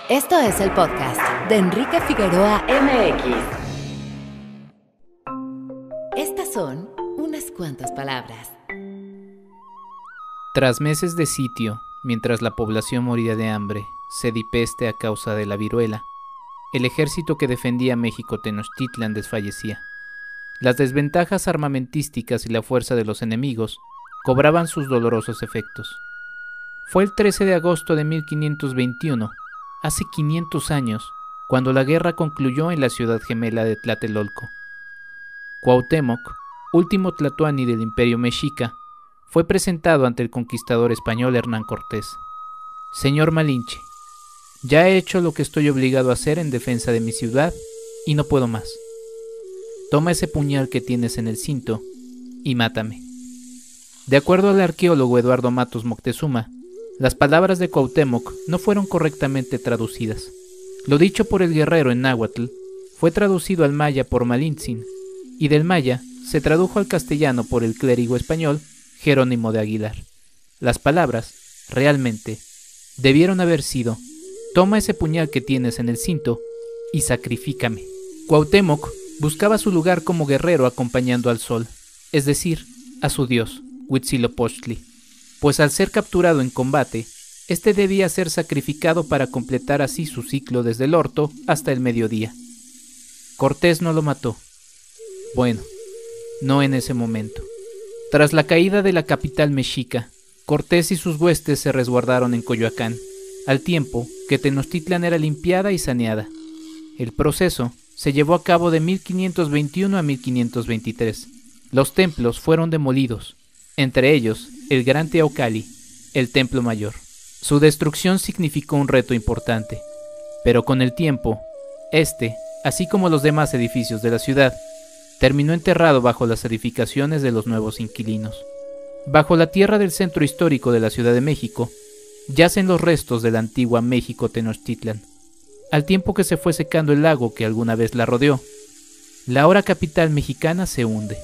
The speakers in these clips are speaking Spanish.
Esto es el podcast de Enrique Figueroa MX. Estas son unas cuantas palabras. Tras meses de sitio, mientras la población moría de hambre, sed y peste a causa de la viruela, el ejército que defendía México Tenochtitlan desfallecía. Las desventajas armamentísticas y la fuerza de los enemigos cobraban sus dolorosos efectos. Fue el 13 de agosto de 1521, hace 500 años, cuando la guerra concluyó en la ciudad gemela de Tlatelolco. Cuauhtémoc, último tlatoani del Imperio Mexica, fue presentado ante el conquistador español Hernán Cortés. Señor Malinche, ya he hecho lo que estoy obligado a hacer en defensa de mi ciudad y no puedo más. Toma ese puñal que tienes en el cinto y mátame. De acuerdo al arqueólogo Eduardo Matos Moctezuma, las palabras de Cuauhtémoc no fueron correctamente traducidas. Lo dicho por el guerrero en náhuatl fue traducido al maya por Malintzin, y del maya se tradujo al castellano por el clérigo español Jerónimo de Aguilar. Las palabras, realmente, debieron haber sido: toma ese puñal que tienes en el cinto y sacrifícame. Cuauhtémoc buscaba su lugar como guerrero acompañando al sol, es decir, a su dios, Huitzilopochtli, pues al ser capturado en combate, este debía ser sacrificado para completar así su ciclo desde el orto hasta el mediodía. Cortés no lo mató. Bueno, no en ese momento. Tras la caída de la capital mexica, Cortés y sus huestes se resguardaron en Coyoacán, al tiempo que Tenochtitlan era limpiada y saneada. El proceso se llevó a cabo de 1521 a 1523. Los templos fueron demolidos, entre ellos el Gran Teocalli, el Templo Mayor. Su destrucción significó un reto importante, pero con el tiempo, así como los demás edificios de la ciudad, terminó enterrado bajo las edificaciones de los nuevos inquilinos. Bajo la tierra del centro histórico de la Ciudad de México, yacen los restos de la antigua México Tenochtitlan. Al tiempo que se fue secando el lago que alguna vez la rodeó, la ahora capital mexicana se hunde.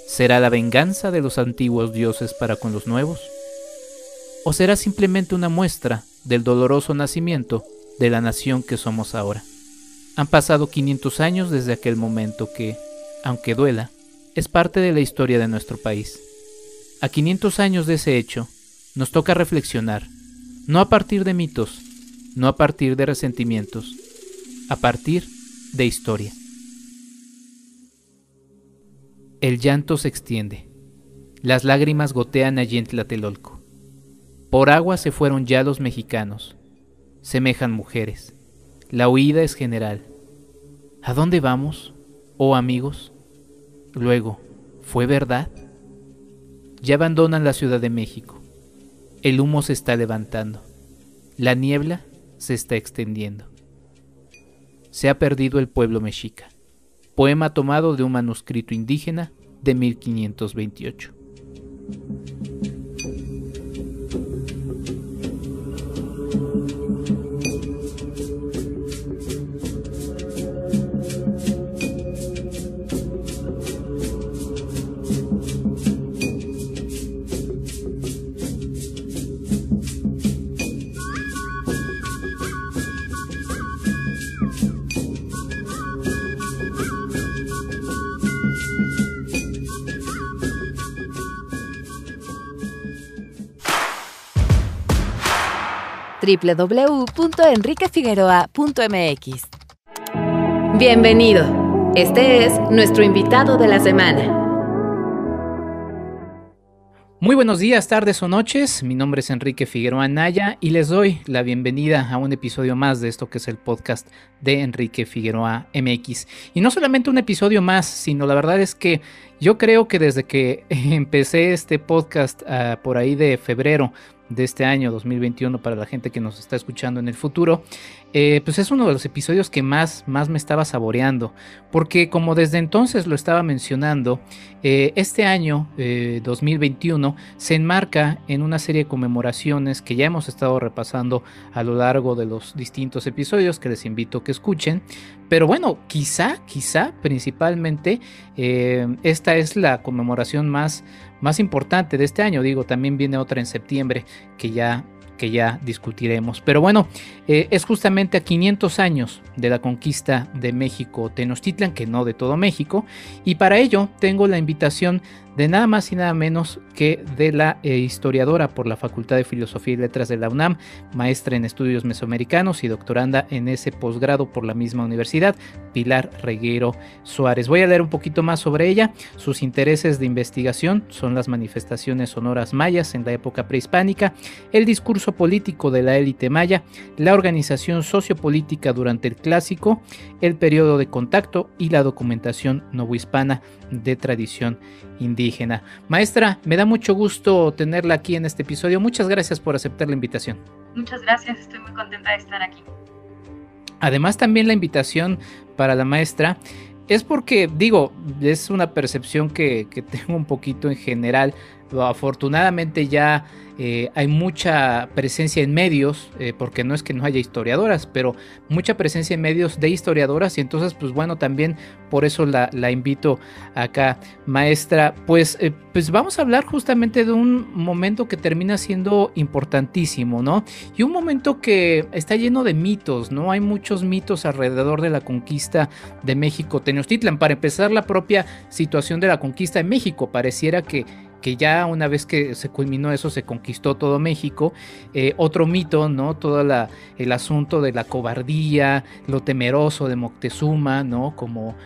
¿Será la venganza de los antiguos dioses para con los nuevos? ¿O será simplemente una muestra del doloroso nacimiento de la nación que somos ahora? Han pasado 500 años desde aquel momento que, aunque duela, es parte de la historia de nuestro país. A 500 años de ese hecho, nos toca reflexionar, no a partir de mitos, no a partir de resentimientos, a partir de historia. El llanto se extiende, las lágrimas gotean allí en Tlatelolco. Por agua se fueron ya los mexicanos, semejan mujeres, la huida es general. ¿A dónde vamos, oh amigos? Luego, ¿fue verdad? Ya abandonan la Ciudad de México, el humo se está levantando, la niebla se está extendiendo. Se ha perdido el pueblo mexica. Poema tomado de un manuscrito indígena de 1528. www.enriquefigueroa.mx. Bienvenido. Este es nuestro invitado de la semana. Muy buenos días, tardes o noches. Mi nombre es Enrique Figueroa Anaya y les doy la bienvenida a un episodio más de esto que es el podcast de Enrique Figueroa MX. Y no solamente un episodio más, sino la verdad es que yo creo que desde que empecé este podcast por ahí de febrero de este año 2021, para la gente que nos está escuchando en el futuro, pues es uno de los episodios que más me estaba saboreando, porque como desde entonces lo estaba mencionando, este año 2021 se enmarca en una serie de conmemoraciones que ya hemos estado repasando a lo largo de los distintos episodios que les invito a que escuchen, pero bueno, quizá principalmente esta es la conmemoración más importante de este año. Digo, también viene otra en septiembre que ya que ya discutiremos. Pero bueno, es justamente a 500 años de la conquista de México Tenochtitlan, que no de todo México, y para ello tengo la invitación de nada más y nada menos que de la historiadora por la Facultad de Filosofía y Letras de la UNAM, maestra en estudios mesoamericanos y doctoranda en ese posgrado por la misma universidad, Pilar Reguero Suárez. Voy a leer un poquito más sobre ella. Sus intereses de investigación son las manifestaciones sonoras mayas en la época prehispánica, el discurso político de la élite maya, la organización sociopolítica durante el Clásico, el periodo de contacto y la documentación novohispana de tradición indígena. Maestra, me da mucho gusto tenerla aquí en este episodio. Muchas gracias por aceptar la invitación. Muchas gracias, estoy muy contenta de estar aquí. Además, también la invitación para la maestra es porque, digo, es una percepción que tengo un poquito en general. Afortunadamente ya hay mucha presencia en medios, porque no es que no haya historiadoras, pero mucha presencia en medios de historiadoras, y entonces pues bueno, también por eso la invito acá, maestra. Pues vamos a hablar justamente de un momento que termina siendo importantísimo, ¿no? Y un momento que está lleno de mitos, ¿no? Hay muchos mitos alrededor de la conquista de México Tenochtitlan. Para empezar, la propia situación de la conquista de México, pareciera que ya una vez que se culminó eso, se conquistó todo México. Otro mito, ¿no? Todo el asunto de la cobardía, lo temeroso de Moctezuma, ¿no? Como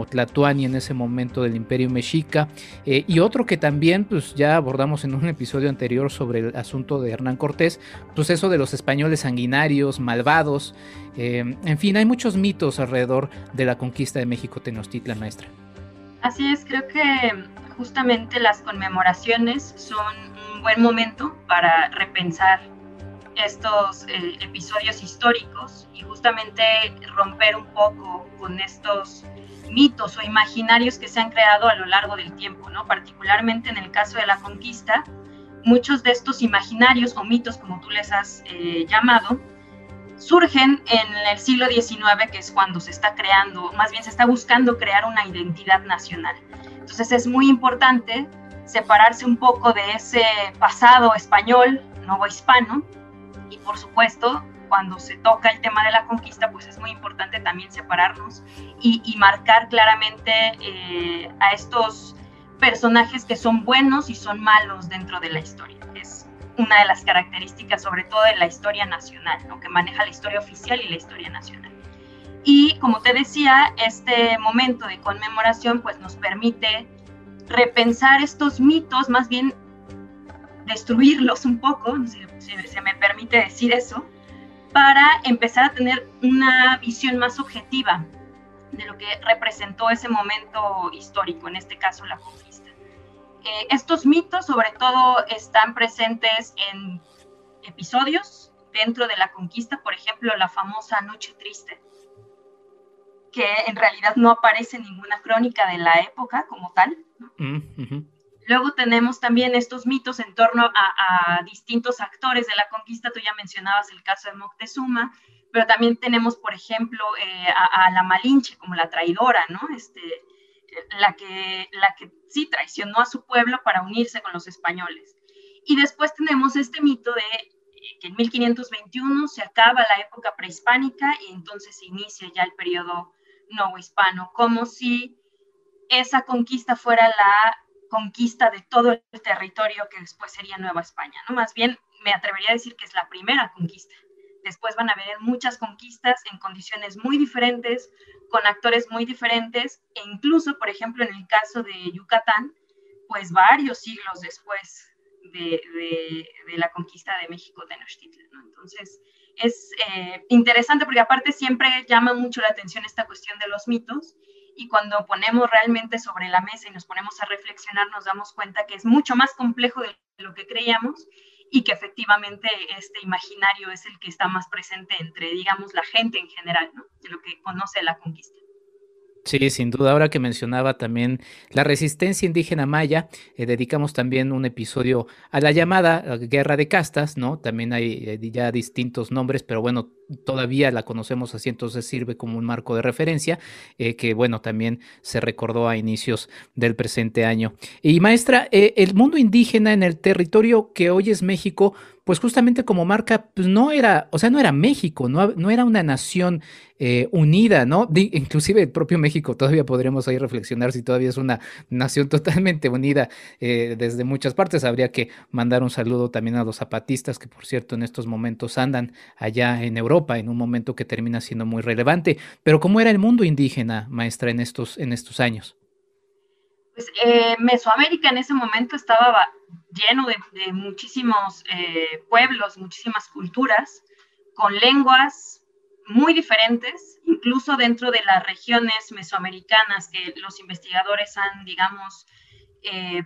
Tlatoani en ese momento del Imperio Mexica. Y otro que también pues ya abordamos en un episodio anterior sobre el asunto de Hernán Cortés, pues eso de los españoles sanguinarios, malvados. En fin, hay muchos mitos alrededor de la conquista de México Tenochtitlan, maestra. Así es, creo que justamente las conmemoraciones son un buen momento para repensar estos episodios históricos y justamente romper un poco con estos mitos o imaginarios que se han creado a lo largo del tiempo, ¿no? Particularmente en el caso de la conquista, muchos de estos imaginarios o mitos, como tú les has llamado, surgen en el siglo XIX, que es cuando se está creando, más bien se está buscando crear una identidad nacional. Entonces es muy importante separarse un poco de ese pasado español, novohispano, y por supuesto, cuando se toca el tema de la conquista, pues es muy importante también separarnos y marcar claramente a estos personajes que son buenos y son malos dentro de la historia. Es una de las características, sobre todo de la historia nacional, ¿no? Que maneja la historia oficial y la historia nacional. Y como te decía, este momento de conmemoración pues nos permite repensar estos mitos, más bien destruirlos un poco, si se me permite decir eso, para empezar a tener una visión más objetiva de lo que representó ese momento histórico, en este caso la conquista. Estos mitos sobre todo están presentes en episodios dentro de la conquista, por ejemplo la famosa Noche Triste, que en realidad no aparece en ninguna crónica de la época como tal, ¿no? Uh-huh. Luego tenemos también estos mitos en torno a distintos actores de la conquista. Tú ya mencionabas el caso de Moctezuma, pero también tenemos, por ejemplo, a la Malinche como la traidora, ¿no? La que sí traicionó a su pueblo para unirse con los españoles. Y después tenemos este mito de que en 1521 se acaba la época prehispánica y entonces se inicia ya el periodo novohispano, como si esa conquista fuera la conquista de todo el territorio que después sería Nueva España, ¿no? Más bien me atrevería a decir que es la primera conquista. Después van a haber muchas conquistas en condiciones muy diferentes, con actores muy diferentes, e incluso, por ejemplo, en el caso de Yucatán, pues varios siglos después de la conquista de México Tenochtitlan, ¿no? Entonces, es interesante porque aparte siempre llama mucho la atención esta cuestión de los mitos, y cuando ponemos realmente sobre la mesa y nos ponemos a reflexionar, nos damos cuenta que es mucho más complejo de lo que creíamos y que efectivamente este imaginario es el que está más presente entre, digamos, la gente en general, ¿no? De lo que conoce la conquista. Sí, sin duda. Ahora que mencionaba también la resistencia indígena maya, dedicamos también un episodio a la llamada Guerra de Castas, ¿no? También hay ya distintos nombres, pero bueno, todavía la conocemos así, entonces sirve como un marco de referencia, que bueno, también se recordó a inicios del presente año. Y maestra, el mundo indígena en el territorio que hoy es México, pues justamente como marca, pues no era, o sea, no era México, no era una nación unida, ¿no? Inclusive el propio México todavía podremos ahí reflexionar si todavía es una nación totalmente unida desde muchas partes. Habría que mandar un saludo también a los zapatistas, que por cierto en estos momentos andan allá en Europa, en un momento que termina siendo muy relevante. Pero ¿cómo era el mundo indígena, maestra, en estos años? Pues Mesoamérica en ese momento estaba lleno de muchísimos pueblos, muchísimas culturas, con lenguas muy diferentes, incluso dentro de las regiones mesoamericanas que los investigadores han, digamos,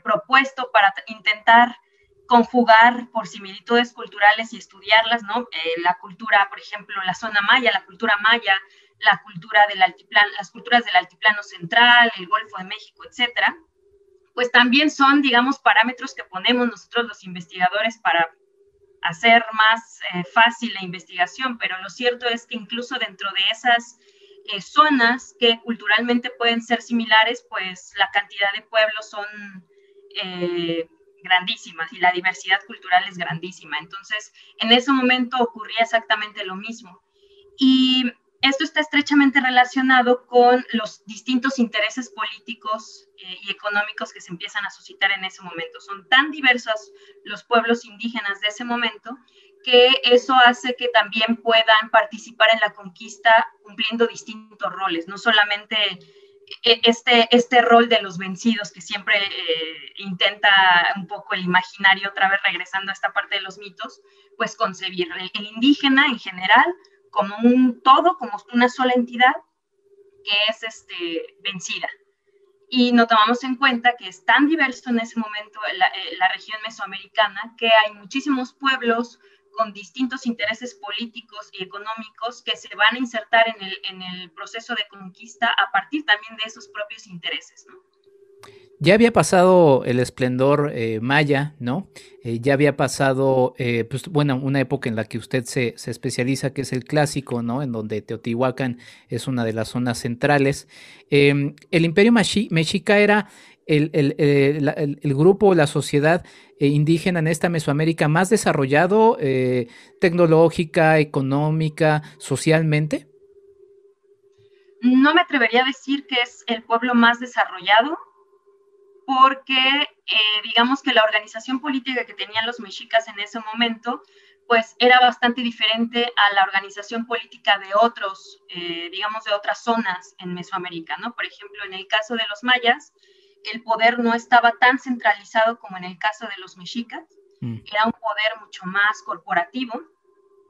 propuesto para intentar conjugar por similitudes culturales y estudiarlas, ¿no? La cultura, por ejemplo, la zona maya, la cultura maya, la cultura del altiplano, las culturas del altiplano central, el Golfo de México, etcétera, pues también son, digamos, parámetros que ponemos nosotros los investigadores para hacer más fácil la investigación, pero lo cierto es que incluso dentro de esas zonas que culturalmente pueden ser similares, pues la cantidad de pueblos son grandísimas y la diversidad cultural es grandísima. Entonces, en ese momento ocurría exactamente lo mismo. Y esto está estrechamente relacionado con los distintos intereses políticos y económicos que se empiezan a suscitar en ese momento. Son tan diversos los pueblos indígenas de ese momento que eso hace que también puedan participar en la conquista cumpliendo distintos roles, no solamente este rol de los vencidos que siempre intenta un poco el imaginario, otra vez regresando a esta parte de los mitos, pues concebir el indígena en general como un todo, como una sola entidad que es vencida. Y no tomamos en cuenta que es tan diverso en ese momento la región mesoamericana que hay muchísimos pueblos con distintos intereses políticos y económicos que se van a insertar en el proceso de conquista a partir también de esos propios intereses, ¿no? Ya había pasado el esplendor maya, ¿no? Ya había pasado, pues, bueno, una época en la que usted se especializa, que es el clásico, ¿no? En donde Teotihuacán es una de las zonas centrales. El imperio mexica era el grupo, la sociedad indígena en esta Mesoamérica más desarrollado, tecnológica, económica, socialmente. No me atrevería a decir que es el pueblo más desarrollado, porque digamos que la organización política que tenían los mexicas en ese momento, pues era bastante diferente a la organización política de otros, digamos, de otras zonas en Mesoamérica, ¿no? Por ejemplo, en el caso de los mayas, el poder no estaba tan centralizado como en el caso de los mexicas, era un poder mucho más corporativo,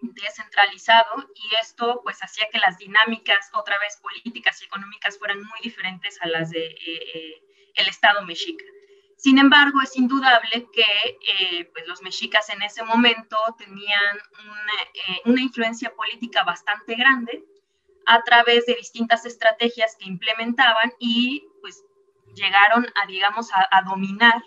descentralizado, y esto pues hacía que las dinámicas, otra vez políticas y económicas, fueran muy diferentes a las de el Estado mexica. Sin embargo, es indudable que pues los mexicas en ese momento tenían una influencia política bastante grande a través de distintas estrategias que implementaban y pues llegaron a, digamos, a dominar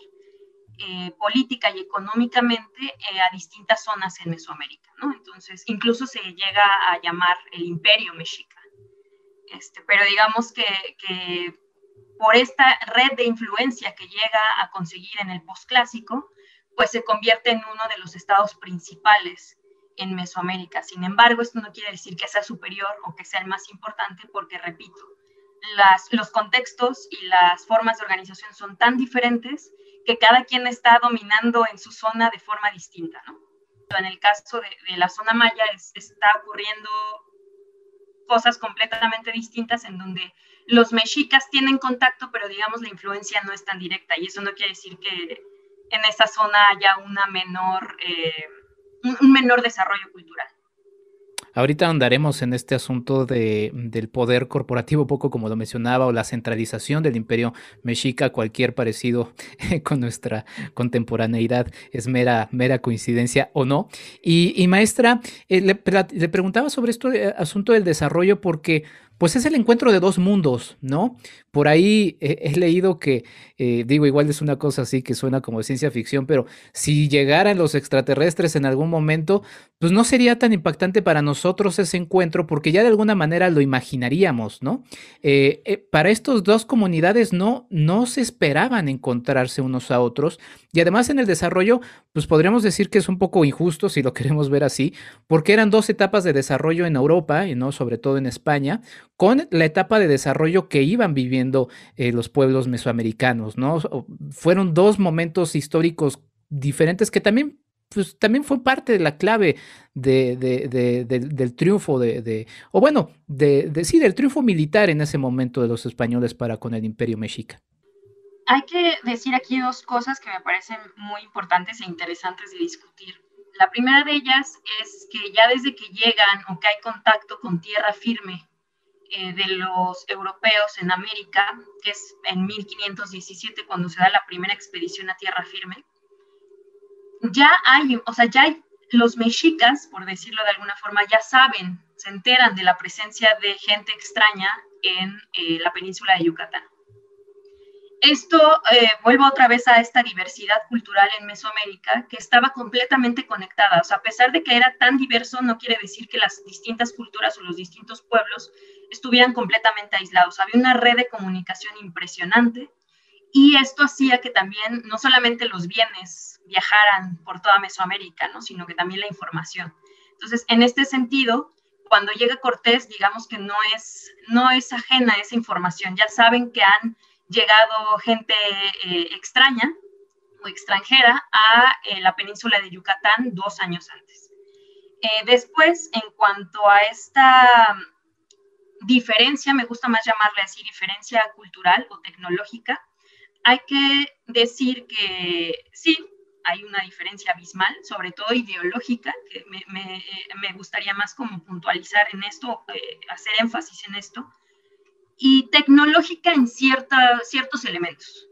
política y económicamente a distintas zonas en Mesoamérica, ¿no? Entonces, incluso se llega a llamar el Imperio Mexica. Pero digamos que por esta red de influencia que llega a conseguir en el posclásico, pues se convierte en uno de los estados principales en Mesoamérica. Sin embargo, esto no quiere decir que sea superior o que sea el más importante, porque, repito, los contextos y las formas de organización son tan diferentes que cada quien está dominando en su zona de forma distinta, ¿no? En el caso de la zona maya está ocurriendo cosas completamente distintas en donde los mexicas tienen contacto, pero digamos la influencia no es tan directa, y eso no quiere decir que en esa zona haya un menor desarrollo cultural. Ahorita andaremos en este asunto del poder corporativo, poco como lo mencionaba, o la centralización del imperio mexica. Cualquier parecido con nuestra contemporaneidad es mera coincidencia o no. Y maestra, le preguntaba sobre esto, asunto del desarrollo, porque pues es el encuentro de dos mundos, ¿no? Por ahí he leído que, digo, igual es una cosa así que suena como ciencia ficción, pero si llegaran los extraterrestres en algún momento, pues no sería tan impactante para nosotros ese encuentro, porque ya de alguna manera lo imaginaríamos, ¿no? Para estas dos comunidades no se esperaban encontrarse unos a otros, y además en el desarrollo, pues podríamos decir que es un poco injusto si lo queremos ver así, porque eran dos etapas de desarrollo en Europa, y no sobre todo en España, con la etapa de desarrollo que iban viviendo los pueblos mesoamericanos, ¿no? Fueron dos momentos históricos diferentes que también, pues, también fue parte de la clave del triunfo o bueno, sí, del triunfo militar en ese momento de los españoles para con el Imperio Mexica. Hay que decir aquí dos cosas que me parecen muy importantes e interesantes de discutir. La primera de ellas es que ya desde que llegan o que hay contacto con tierra firme de los europeos en América, que es en 1517 cuando se da la primera expedición a tierra firme, ya hay, o sea, ya hay los mexicas, por decirlo de alguna forma, ya saben, se enteran de la presencia de gente extraña en la península de Yucatán. Esto vuelve otra vez a esta diversidad cultural en Mesoamérica que estaba completamente conectada. O sea, a pesar de que era tan diverso, no quiere decir que las distintas culturas o los distintos pueblos estuvieran completamente aislados. Había una red de comunicación impresionante y esto hacía que también no solamente los bienes viajaran por toda Mesoamérica, ¿no? Sino que también la información. Entonces, en este sentido, cuando llega Cortés, digamos que no es ajena a esa información. Ya saben que han llegado gente extraña o extranjera a la península de Yucatán 2 años antes. Después, en cuanto a esta diferencia, me gusta más llamarle así, diferencia cultural o tecnológica, hay que decir que sí, hay una diferencia abismal, sobre todo ideológica, que me gustaría más como puntualizar en esto, hacer énfasis en esto, y tecnológica en ciertos elementos.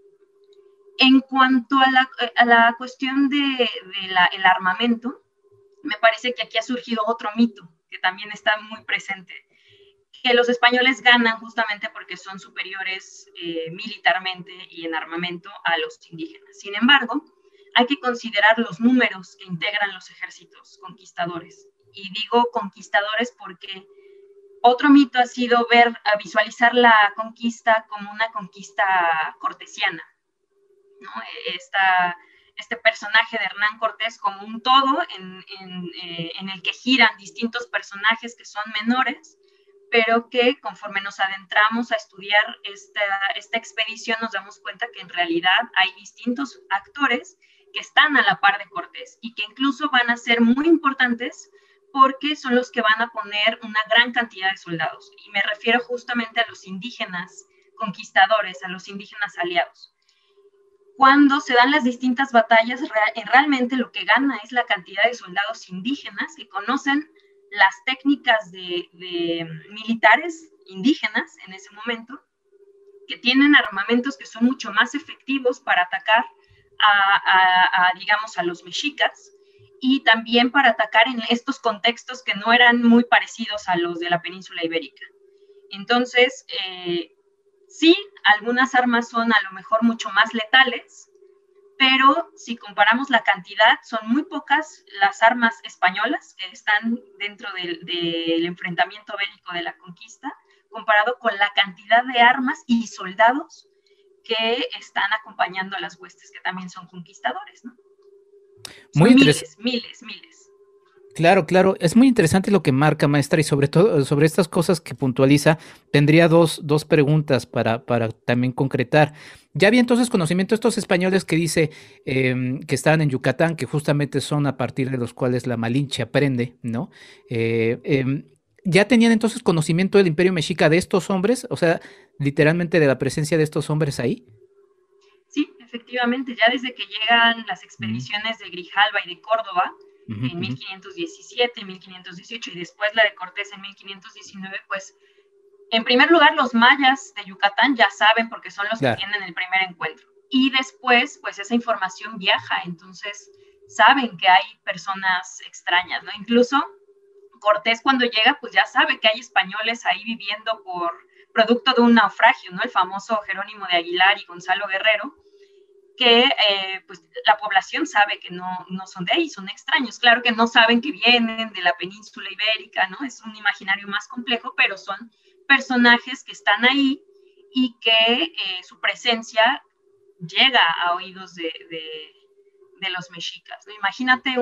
En cuanto a la cuestión del armamento, me parece que aquí ha surgido otro mito que también está muy presente, que los españoles ganan justamente porque son superiores militarmente y en armamento a los indígenas. Sin embargo, hay que considerar los números que integran los ejércitos conquistadores. Y digo conquistadores porque otro mito ha sido visualizar la conquista como una conquista cortesiana, ¿no? Este personaje de Hernán Cortés como un todo en el que giran distintos personajes que son menores, pero que conforme nos adentramos a estudiar esta expedición nos damos cuenta que en realidad hay distintos actores que están a la par de Cortés y que incluso van a ser muy importantes porque son los que van a poner una gran cantidad de soldados. Y me refiero justamente a los indígenas conquistadores, a los indígenas aliados. Cuando se dan las distintas batallas, realmente lo que gana es la cantidad de soldados indígenas que conocen las técnicas de militares indígenas en ese momento, que tienen armamentos que son mucho más efectivos para atacar digamos, a los mexicas, y también para atacar en estos contextos que no eran muy parecidos a los de la península ibérica. Entonces, sí, algunas armas son a lo mejor mucho más letales, pero si comparamos la cantidad, son muy pocas las armas españolas que están dentro del enfrentamiento bélico de la conquista, comparado con la cantidad de armas y soldados que están acompañando a las huestes, que también son conquistadores, ¿no? Muy miles. Claro, claro, es muy interesante lo que marca, maestra, y sobre todo sobre estas cosas que puntualiza, tendría dos preguntas para también concretar. Ya había entonces conocimiento de estos españoles que dice que estaban en Yucatán, que justamente son a partir de los cuales la Malinche aprende, ¿no? ¿Ya tenían entonces conocimiento del Imperio Mexica de estos hombres? O sea, literalmente de la presencia de estos hombres ahí. Sí, efectivamente, ya desde que llegan las expediciones de Grijalva y de Córdoba, en 1517, 1518 y después la de Cortés en 1519, pues en primer lugar los mayas de Yucatán ya saben porque son los que tienen el primer encuentro. Y después, pues esa información viaja, entonces saben que hay personas extrañas, ¿no? Incluso Cortés cuando llega, pues ya sabe que hay españoles ahí viviendo por producto de un naufragio, ¿no? El famoso Jerónimo de Aguilar y Gonzalo Guerrero, que pues la población sabe que no son de ahí, son extraños. Claro que no saben que vienen de la península ibérica, ¿no? Es un imaginario más complejo, pero son personajes que están ahí y que su presencia llega a oídos de los mexicas, ¿no? Imagínate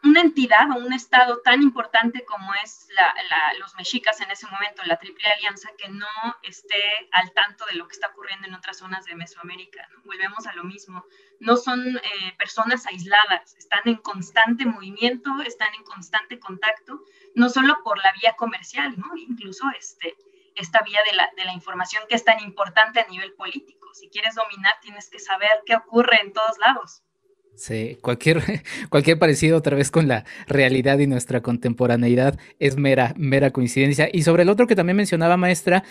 una entidad o un estado tan importante como es los mexicas en ese momento, la Triple Alianza, que no esté al tanto de lo que está ocurriendo en otras zonas de Mesoamérica, ¿no? Volvemos a lo mismo, no son personas aisladas, están en constante movimiento, están en constante contacto, no solo por la vía comercial, ¿no? Incluso esta vía de la información que es tan importante a nivel político. Si quieres dominar, tienes que saber qué ocurre en todos lados. Sí, cualquier parecido otra vez con la realidad y nuestra contemporaneidad es mera coincidencia. Y sobre el otro que también mencionaba, maestra,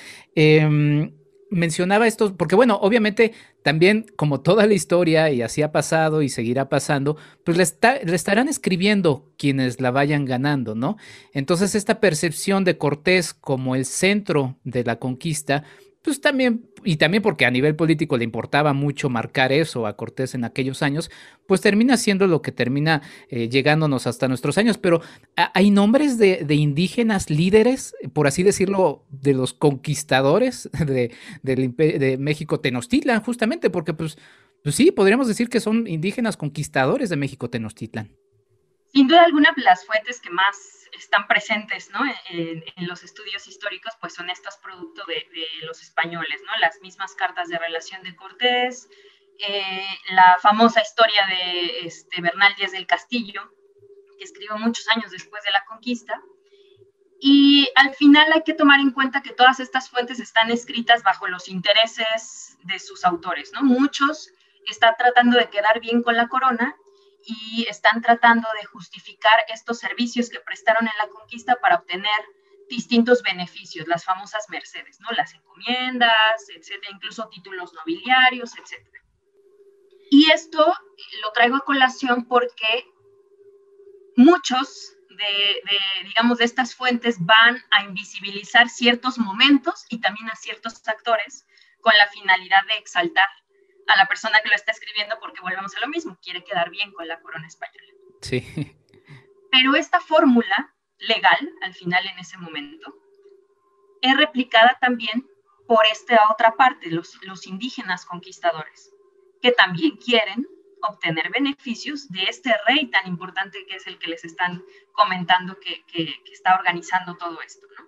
mencionaba esto, porque bueno, obviamente también como toda la historia y así ha pasado y seguirá pasando, pues le estarán escribiendo quienes la vayan ganando, ¿no? Entonces esta percepción de Cortés como el centro de la conquista, pues también, y también porque a nivel político le importaba mucho marcar eso a Cortés en aquellos años, pues termina siendo lo que termina llegándonos hasta nuestros años. Pero hay nombres de indígenas líderes, por así decirlo, de los conquistadores de México Tenochtitlan, justamente, porque pues sí, podríamos decir que son indígenas conquistadores de México Tenochtitlan. Sin duda alguna, las fuentes que más están presentes, ¿no? en los estudios históricos, pues son estos productos de los españoles, ¿no? Las mismas cartas de relación de Cortés, la famosa historia de Bernal Díaz del Castillo, que escribió muchos años después de la conquista. Y al final hay que tomar en cuenta que todas estas fuentes están escritas bajo los intereses de sus autores, ¿no? Muchos están tratando de quedar bien con la corona y están tratando de justificar estos servicios que prestaron en la conquista para obtener distintos beneficios, las famosas mercedes, ¿no? Las encomiendas, etcétera, incluso títulos nobiliarios, etcétera. Y esto lo traigo a colación porque muchos digamos, de estas fuentes van a invisibilizar ciertos momentos y también a ciertos actores con la finalidad de exaltar a la persona que lo está escribiendo, porque volvemos a lo mismo, quiere quedar bien con la corona española. Sí. Pero esta fórmula legal, al final en ese momento, es replicada también por esta otra parte, los indígenas conquistadores, que también quieren obtener beneficios de este rey tan importante que es el que les están comentando que está organizando todo esto, ¿no?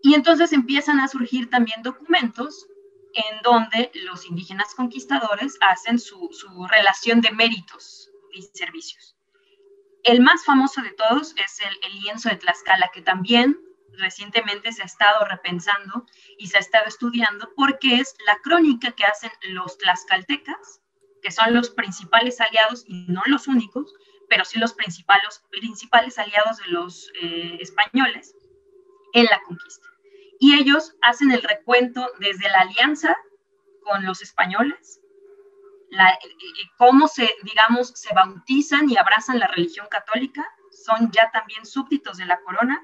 Y entonces empiezan a surgir también documentos en donde los indígenas conquistadores hacen su relación de méritos y servicios. El más famoso de todos es el lienzo de Tlaxcala, que también recientemente se ha estado repensando y se ha estado estudiando porque es la crónica que hacen los tlaxcaltecas, que son los principales aliados y no los únicos, pero sí los principales aliados de los españoles en la conquista. Y ellos hacen el recuento desde la alianza con los españoles, cómo se bautizan y abrazan la religión católica, son ya también súbditos de la corona,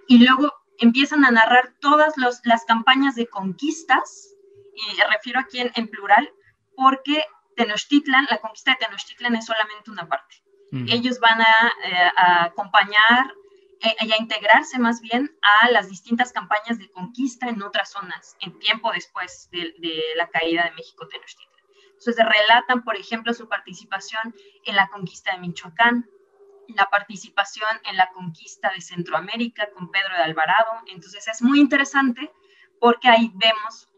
y luego empiezan a narrar todas las campañas de conquistas, y refiero aquí en plural, porque Tenochtitlan, la conquista de Tenochtitlan es solamente una parte. Ellos van a acompañar y a integrarse más bien a las distintas campañas de conquista en otras zonas, en tiempo después de la caída de México Tenochtitlan. Entonces relatan, por ejemplo, su participación en la conquista de Michoacán, la participación en la conquista de Centroamérica con Pedro de Alvarado. Entonces es muy interesante porque ahí vemos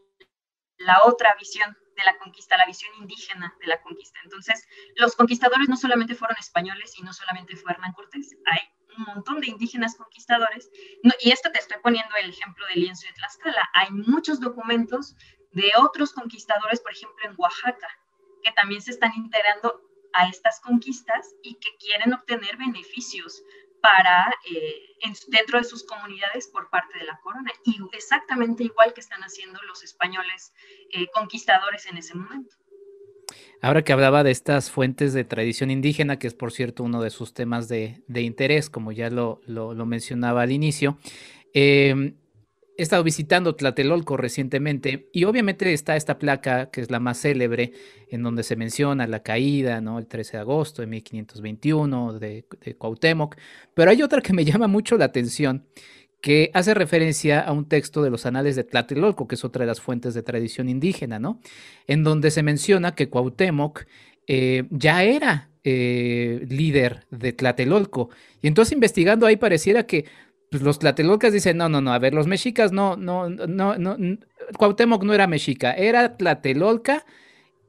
la otra visión de la conquista, la visión indígena de la conquista. Entonces, los conquistadores no solamente fueron españoles y no solamente fue Hernán Cortés, hay un montón de indígenas conquistadores, y esto te estoy poniendo el ejemplo del lienzo de Tlaxcala, hay muchos documentos de otros conquistadores, por ejemplo en Oaxaca, que también se están integrando a estas conquistas y que quieren obtener beneficios dentro de sus comunidades por parte de la corona, y exactamente igual que están haciendo los españoles conquistadores en ese momento. Ahora que hablaba de estas fuentes de tradición indígena, que es por cierto uno de sus temas de interés, como ya lo mencionaba al inicio, he estado visitando Tlatelolco recientemente y obviamente está esta placa que es la más célebre en donde se menciona la caída, ¿no? El 13 de agosto de 1521 de Cuauhtémoc, pero hay otra que me llama mucho la atención, que hace referencia a un texto de los Anales de Tlatelolco, que es otra de las fuentes de tradición indígena, ¿no? En donde se menciona que Cuauhtémoc ya era líder de Tlatelolco. Y entonces investigando ahí pareciera que pues, los tlatelolcas dicen, no, no, no, a ver, los mexicas Cuauhtémoc no era mexica, era tlatelolca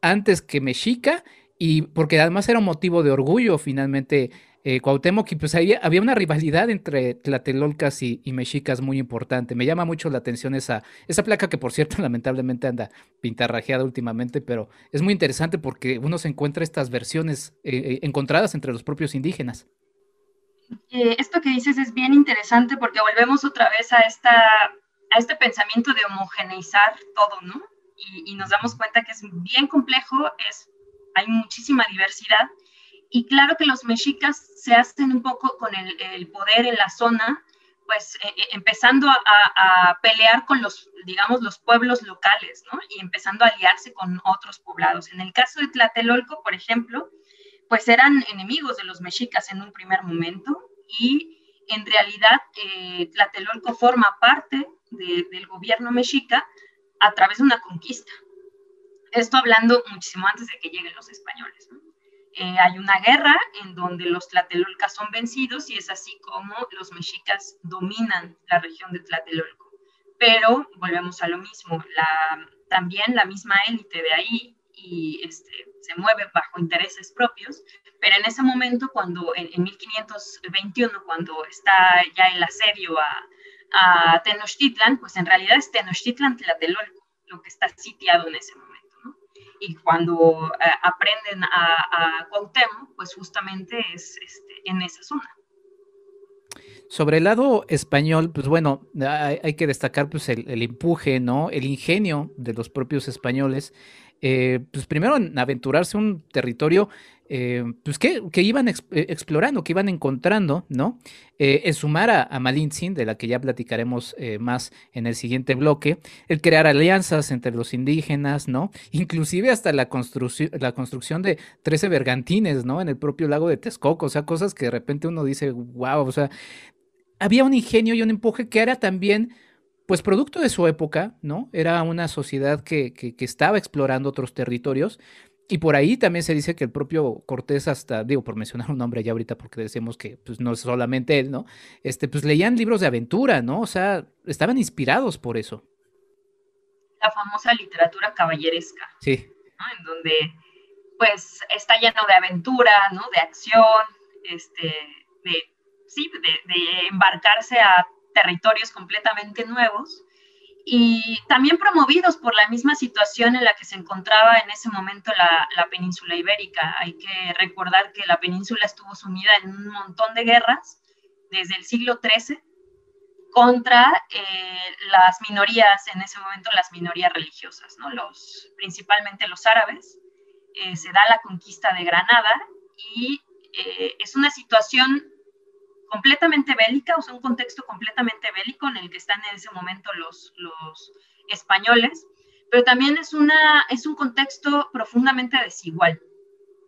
antes que mexica, y porque además era un motivo de orgullo finalmente Cuauhtémoc, y pues ahí había una rivalidad entre tlatelolcas y mexicas muy importante. Me llama mucho la atención esa placa que por cierto lamentablemente anda pintarrajeada últimamente, pero es muy interesante porque uno se encuentra estas versiones encontradas entre los propios indígenas. Esto que dices es bien interesante porque volvemos otra vez a este pensamiento de homogeneizar todo, ¿no? Y nos damos cuenta que es bien complejo, hay muchísima diversidad, y claro que los mexicas se hacen un poco con el poder en la zona, pues empezando a pelear con digamos, los pueblos locales, ¿no? Y empezando a aliarse con otros poblados. En el caso de Tlatelolco, por ejemplo, pues eran enemigos de los mexicas en un primer momento, y en realidad Tlatelolco forma parte del gobierno mexica a través de una conquista. Esto hablando muchísimo antes de que lleguen los españoles, ¿no? Hay una guerra en donde los tlatelolcas son vencidos, y es así como los mexicas dominan la región de Tlatelolco. Pero volvemos a lo mismo, también la misma élite de ahí y se mueve bajo intereses propios, pero en ese momento, cuando en 1521, cuando está ya el asedio a Tenochtitlan, pues en realidad es Tenochtitlan Tlatelolco lo que está sitiado en ese momento. Y cuando aprenden a Cuauhtémoc, pues justamente es en esa zona. Sobre el lado español, pues bueno, hay que destacar pues el empuje, ¿no? El ingenio de los propios españoles, pues primero en aventurarse un territorio pues que iban explorando, que iban encontrando, ¿no? El sumar a Malintzin, de la que ya platicaremos más en el siguiente bloque, el crear alianzas entre los indígenas, ¿no? Inclusive hasta la construcción de 13 bergantines, ¿no? En el propio lago de Texcoco, o sea, cosas que de repente uno dice, wow, o sea, había un ingenio y un empuje que era también, pues, producto de su época, ¿no? Era una sociedad que estaba explorando otros territorios. Y por ahí también se dice que el propio Cortés, hasta, digo, por mencionar un nombre ya ahorita, porque decimos que pues, no es solamente él, ¿no? Pues leían libros de aventura, ¿no? O sea, estaban inspirados por eso. La famosa literatura caballeresca, Sí. ¿no? En donde, pues, está lleno de aventura, ¿no? De acción, de de embarcarse a territorios completamente nuevos, y también promovidos por la misma situación en la que se encontraba en ese momento la península ibérica. Hay que recordar que la península estuvo sumida en un montón de guerras desde el siglo XIII contra las minorías, en ese momento las minorías religiosas, ¿no? Principalmente los árabes. Se da la conquista de Granada, y es una situación completamente bélica, o sea, un contexto completamente bélico en el que están en ese momento los españoles, pero también es un contexto profundamente desigual,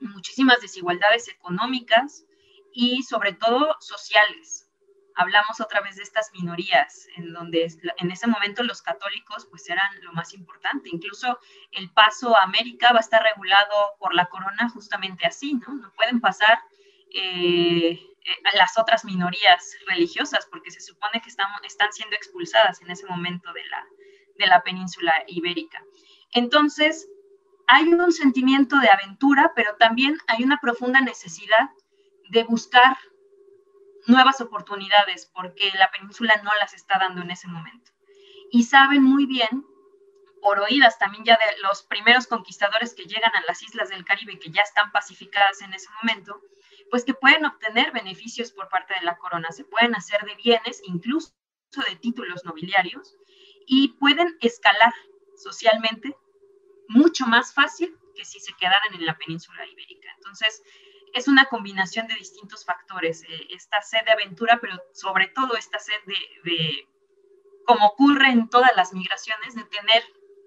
muchísimas desigualdades económicas y sobre todo sociales. Hablamos otra vez de estas minorías, en donde en ese momento los católicos pues eran lo más importante. Incluso el paso a América va a estar regulado por la corona justamente así, ¿no? No pueden pasar a las otras minorías religiosas, porque se supone que están siendo expulsadas en ese momento de la península ibérica. Entonces, hay un sentimiento de aventura, pero también hay una profunda necesidad de buscar nuevas oportunidades, porque la península no las está dando en ese momento. Y saben muy bien, por oídas también ya de los primeros conquistadores que llegan a las islas del Caribe, que ya están pacificadas en ese momento, pues que pueden obtener beneficios por parte de la corona, se pueden hacer de bienes, incluso de títulos nobiliarios, y pueden escalar socialmente mucho más fácil que si se quedaran en la península ibérica. Entonces, es una combinación de distintos factores, esta sed de aventura, pero sobre todo esta sed de, como ocurre en todas las migraciones, de tener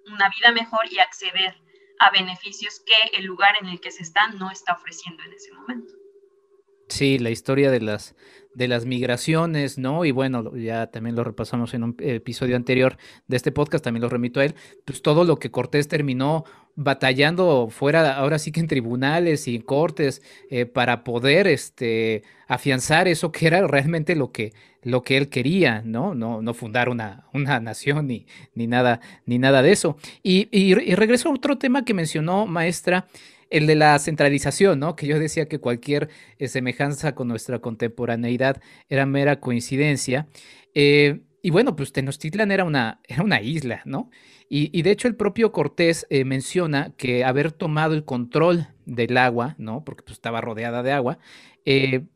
una vida mejor y acceder a beneficios que el lugar en el que se están no está ofreciendo en ese momento. Sí, la historia de las migraciones, ¿no? Y bueno, ya también lo repasamos en un episodio anterior de este podcast, también lo remito a él, pues todo lo que Cortés terminó batallando fuera, ahora sí que en tribunales y en cortes, para poder afianzar eso que era realmente lo que él quería, ¿no? No fundar una nación ni nada de eso. Y regreso a otro tema que mencionó, maestra, el de la centralización, ¿no? Que yo decía que cualquier semejanza con nuestra contemporaneidad era mera coincidencia. Y bueno, pues Tenochtitlan era una isla, ¿no? Y de hecho el propio Cortés menciona que haber tomado el control del agua, ¿no? Porque pues, estaba rodeada de agua,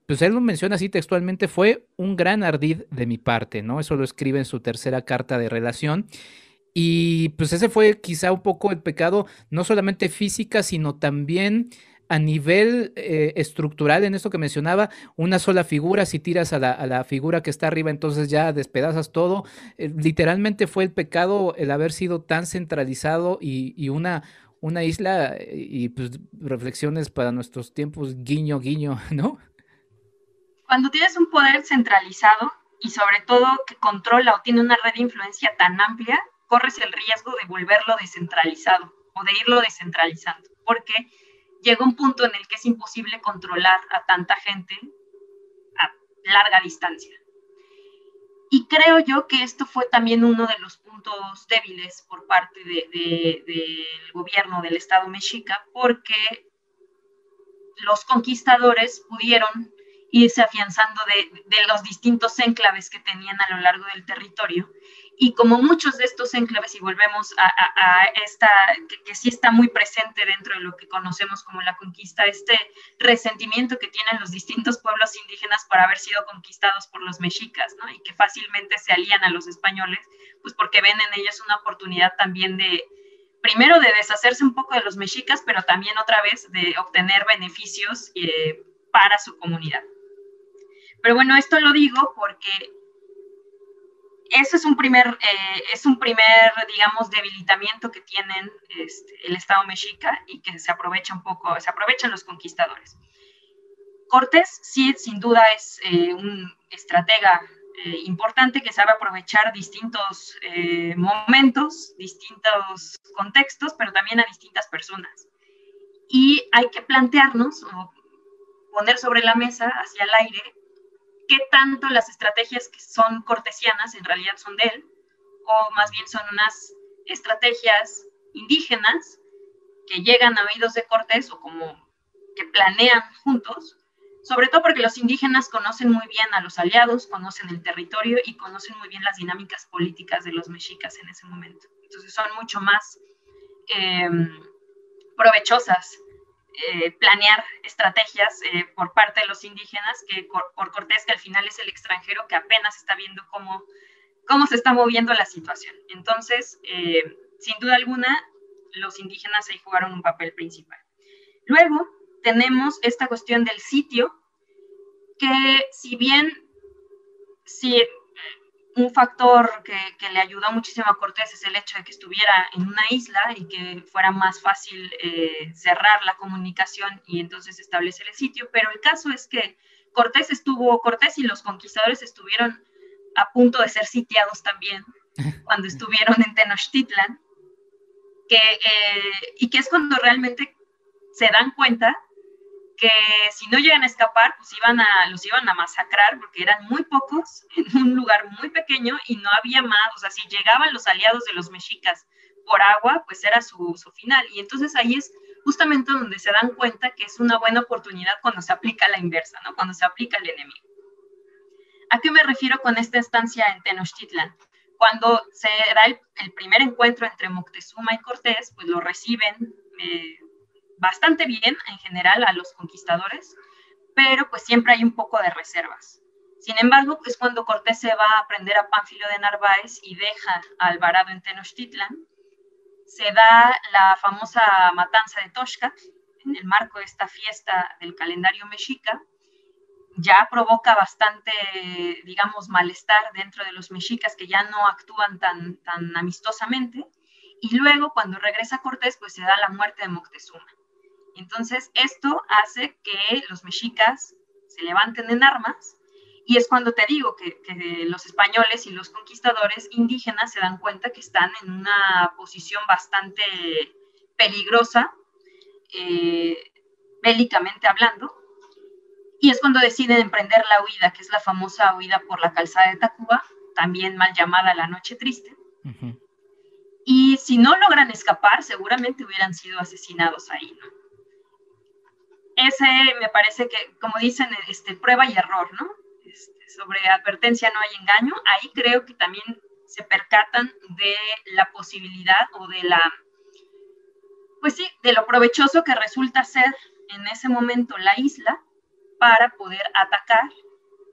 pues él lo menciona así textualmente, fue un gran ardid de mi parte, ¿no? Eso lo escribe en su tercera carta de relación. Y pues ese fue quizá un poco el pecado, no solamente física, sino también a nivel estructural, en esto que mencionaba, una sola figura, si tiras a a la figura que está arriba, entonces ya despedazas todo. Literalmente fue el pecado el haber sido tan centralizado y una isla, y pues reflexiones para nuestros tiempos, guiño, guiño, ¿no? Cuando tienes un poder centralizado y sobre todo que controla o tiene una red de influencia tan amplia, corres el riesgo de volverlo descentralizado o de irlo descentralizando, porque llega un punto en el que es imposible controlar a tanta gente a larga distancia. Y creo yo que esto fue también uno de los puntos débiles por parte del gobierno del Estado mexica, porque los conquistadores pudieron irse afianzando de los distintos enclaves que tenían a lo largo del territorio. Y como muchos de estos enclaves, y volvemos a esta, que sí está muy presente dentro de lo que conocemos como la conquista, este resentimiento que tienen los distintos pueblos indígenas por haber sido conquistados por los mexicas, ¿no? Y que fácilmente se alían a los españoles, pues porque ven en ellos una oportunidad también de, primero de deshacerse un poco de los mexicas, pero también otra vez de obtener beneficios para su comunidad. Pero bueno, esto lo digo porque eso es un primer, digamos, debilitamiento que tienen el Estado mexica y que se aprovecha un poco, se aprovechan los conquistadores. Cortés, sí, sin duda es un estratega importante que sabe aprovechar distintos momentos, distintos contextos, pero también a distintas personas. Y hay que plantearnos o poner sobre la mesa, hacia el aire, qué tanto las estrategias que son cortesianas en realidad son de él, o más bien son unas estrategias indígenas que llegan a oídos de Cortés o como que planean juntos, sobre todo porque los indígenas conocen muy bien a los aliados, conocen el territorio y conocen muy bien las dinámicas políticas de los mexicas en ese momento. Entonces son mucho más provechosas planear estrategias por parte de los indígenas que por Cortés, que al final es el extranjero que apenas está viendo cómo se está moviendo la situación. Entonces, sin duda alguna, los indígenas ahí jugaron un papel principal. Luego tenemos esta cuestión del sitio, que si bien sí, un factor que le ayudó muchísimo a Cortés es el hecho de que estuviera en una isla y que fuera más fácil cerrar la comunicación y entonces establecer el sitio, pero el caso es que Cortés y los conquistadores estuvieron a punto de ser sitiados también cuando estuvieron en Tenochtitlan, y que es cuando realmente se dan cuenta que si no llegan a escapar, pues los iban a masacrar porque eran muy pocos en un lugar muy pequeño y no había más. O sea, si llegaban los aliados de los mexicas por agua, pues era su final. Y entonces ahí es justamente donde se dan cuenta que es una buena oportunidad cuando se aplica la inversa, ¿no? Cuando se aplica el enemigo. ¿A qué me refiero con esta estancia en Tenochtitlan? Cuando se da el primer encuentro entre Moctezuma y Cortés, pues lo reciben bastante bien en general a los conquistadores, pero pues siempre hay un poco de reservas. Sin embargo, pues cuando Cortés se va a prender a Pánfilo de Narváez y deja a Alvarado en Tenochtitlan, se da la famosa matanza de Toxcat en el marco de esta fiesta del calendario mexica. Ya provoca bastante, digamos, malestar dentro de los mexicas que ya no actúan tan amistosamente. Y luego, cuando regresa Cortés, pues se da la muerte de Moctezuma. Entonces, esto hace que los mexicas se levanten en armas, y es cuando te digo que los españoles y los conquistadores indígenas se dan cuenta que están en una posición bastante peligrosa, bélicamente hablando, y es cuando deciden emprender la huida, que es la famosa huida por la calzada de Tacuba, también mal llamada la Noche Triste. Uh-huh. Y si no logran escapar, seguramente hubieran sido asesinados ahí, ¿no? Ese me parece que, como dicen, prueba y error, ¿no? Sobre advertencia no hay engaño. Ahí creo que también se percatan de la posibilidad o de de lo provechoso que resulta ser en ese momento la isla para poder atacar,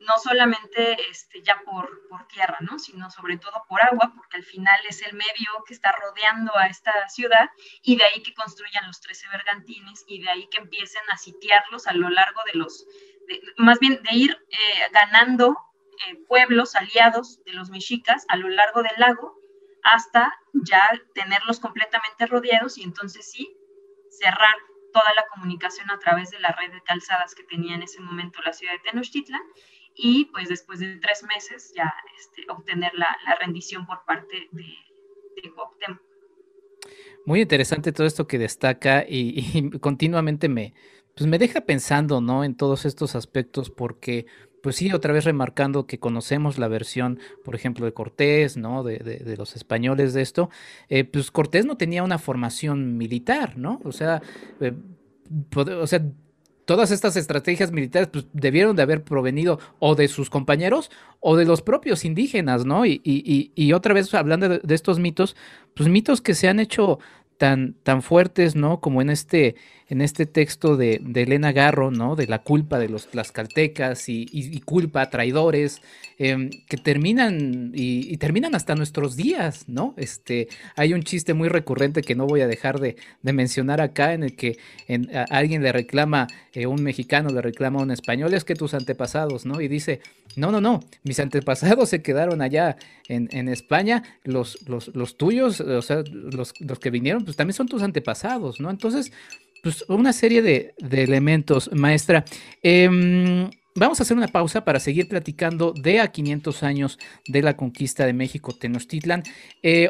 no solamente ya por tierra, ¿no? Sino sobre todo por agua, porque al final es el medio que está rodeando a esta ciudad, y de ahí que construyan los 13 bergantines, y de ahí que empiecen a sitiarlos a lo largo más bien de ir ganando pueblos aliados de los mexicas a lo largo del lago, hasta ya tenerlos completamente rodeados, y entonces sí, cerrar toda la comunicación a través de la red de calzadas que tenía en ese momento la ciudad de Tenochtitlan, y pues después de 3 meses ya obtener la rendición por parte de Cuauhtémoc. Muy interesante todo esto que destaca, y continuamente me deja pensando, ¿no?, en todos estos aspectos, porque pues sí, otra vez remarcando que conocemos la versión, por ejemplo, de Cortés, ¿no?, de los españoles de esto, pues Cortés no tenía una formación militar, ¿no? O sea, todas estas estrategias militares pues debieron de haber provenido o de sus compañeros o de los propios indígenas, ¿no? Y otra vez hablando de estos mitos, pues mitos que se han hecho tan fuertes, ¿no?, como en este texto de Elena Garro, ¿no?, de la culpa de los tlaxcaltecas y culpa a traidores, que terminan y terminan hasta nuestros días, ¿no? Hay un chiste muy recurrente que no voy a dejar de mencionar acá, en el que a alguien le reclama, un mexicano le reclama a un español, es que tus antepasados, ¿no? Y dice, no, mis antepasados se quedaron allá en España, los tuyos, o sea, los que vinieron, pues también son tus antepasados, ¿no? Entonces, pues una serie de elementos, maestra. Vamos a hacer una pausa para seguir platicando de a 500 años de la conquista de México Tenochtitlan.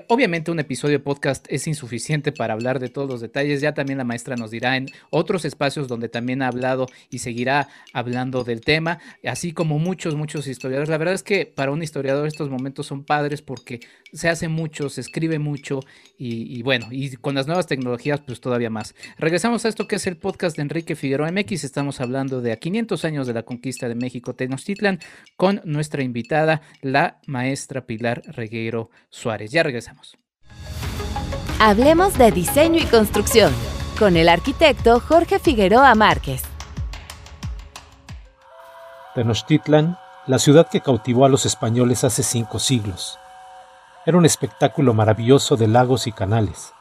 Obviamente un episodio de podcast es insuficiente para hablar de todos los detalles. Ya también la maestra nos dirá en otros espacios donde también ha hablado y seguirá hablando del tema, así como muchos historiadores. La verdad es que para un historiador estos momentos son padres porque se hace mucho, se escribe mucho y bueno, y con las nuevas tecnologías pues todavía más. Regresamos a esto que es el podcast de Enrique Figueroa MX. Estamos hablando de a 500 años de la conquista de México Tenochtitlan con nuestra invitada, la maestra Pilar Regueiro Suárez. Ya regresamos. Hablemos de diseño y construcción con el arquitecto Jorge Figueroa Márquez. Tenochtitlan, la ciudad que cautivó a los españoles hace 5 siglos. Era un espectáculo maravilloso de lagos y canales,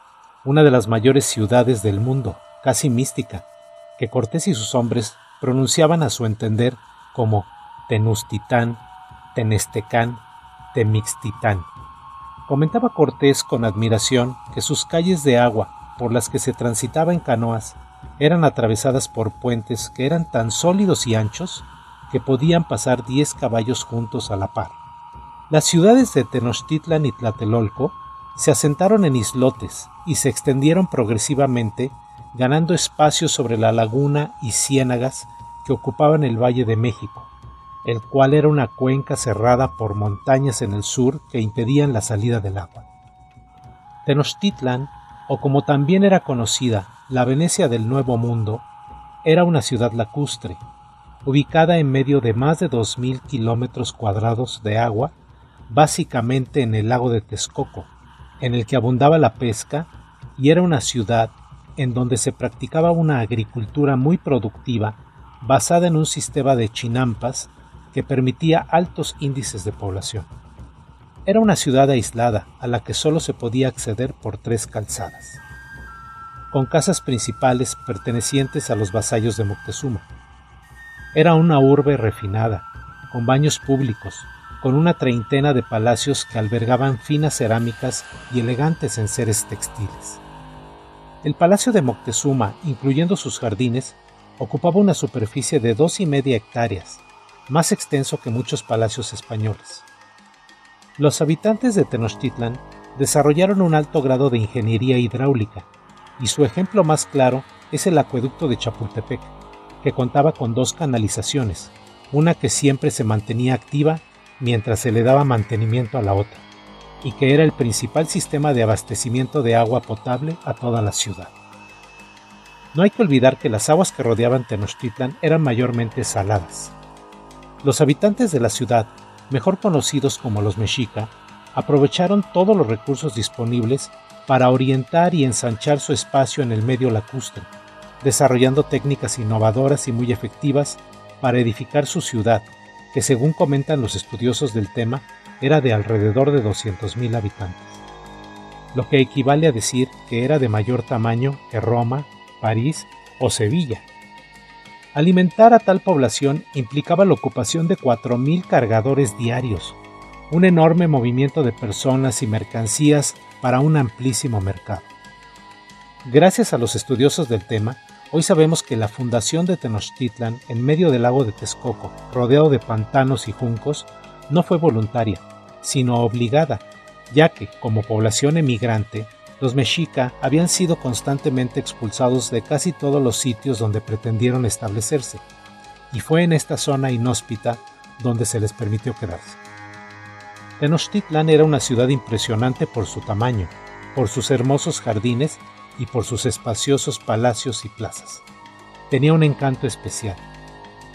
una de las mayores ciudades del mundo, casi mística, que Cortés y sus hombres pronunciaban a su entender como Tenustitán, Tenestecán, Temixtitán. Comentaba Cortés con admiración que sus calles de agua, por las que se transitaba en canoas, eran atravesadas por puentes que eran tan sólidos y anchos que podían pasar 10 caballos juntos a la par. Las ciudades de Tenochtitlan y Tlatelolco se asentaron en islotes y se extendieron progresivamente, ganando espacio sobre la laguna y ciénagas que ocupaban el Valle de México, el cual era una cuenca cerrada por montañas en el sur que impedían la salida del agua. Tenochtitlan, o como también era conocida, la Venecia del Nuevo Mundo, era una ciudad lacustre, ubicada en medio de más de 2,000 kilómetros cuadrados de agua, básicamente en el lago de Texcoco, en el que abundaba la pesca, y era una ciudad en donde se practicaba una agricultura muy productiva basada en un sistema de chinampas que permitía altos índices de población. Era una ciudad aislada a la que solo se podía acceder por 3 calzadas, con casas principales pertenecientes a los vasallos de Moctezuma. Era una urbe refinada, con baños públicos, con una treintena de palacios que albergaban finas cerámicas y elegantes enseres textiles. El palacio de Moctezuma, incluyendo sus jardines, ocupaba una superficie de 2,5 hectáreas, más extenso que muchos palacios españoles. Los habitantes de Tenochtitlan desarrollaron un alto grado de ingeniería hidráulica, y su ejemplo más claro es el acueducto de Chapultepec, que contaba con 2 canalizaciones, una que siempre se mantenía activa mientras se le daba mantenimiento a la otra, y que era el principal sistema de abastecimiento de agua potable a toda la ciudad. No hay que olvidar que las aguas que rodeaban Tenochtitlan eran mayormente saladas. Los habitantes de la ciudad, mejor conocidos como los mexica, aprovecharon todos los recursos disponibles para orientar y ensanchar su espacio en el medio lacustre, desarrollando técnicas innovadoras y muy efectivas para edificar su ciudad, que según comentan los estudiosos del tema, era de alrededor de 200,000 habitantes, lo que equivale a decir que era de mayor tamaño que Roma, París o Sevilla. Alimentar a tal población implicaba la ocupación de 4,000 cargadores diarios, un enorme movimiento de personas y mercancías para un amplísimo mercado. Gracias a los estudiosos del tema, hoy sabemos que la fundación de Tenochtitlan en medio del lago de Texcoco, rodeado de pantanos y juncos, no fue voluntaria, sino obligada, ya que, como población emigrante, los mexica habían sido constantemente expulsados de casi todos los sitios donde pretendieron establecerse, y fue en esta zona inhóspita donde se les permitió quedarse. Tenochtitlan era una ciudad impresionante por su tamaño, por sus hermosos jardines y por sus espaciosos palacios y plazas. Tenía un encanto especial.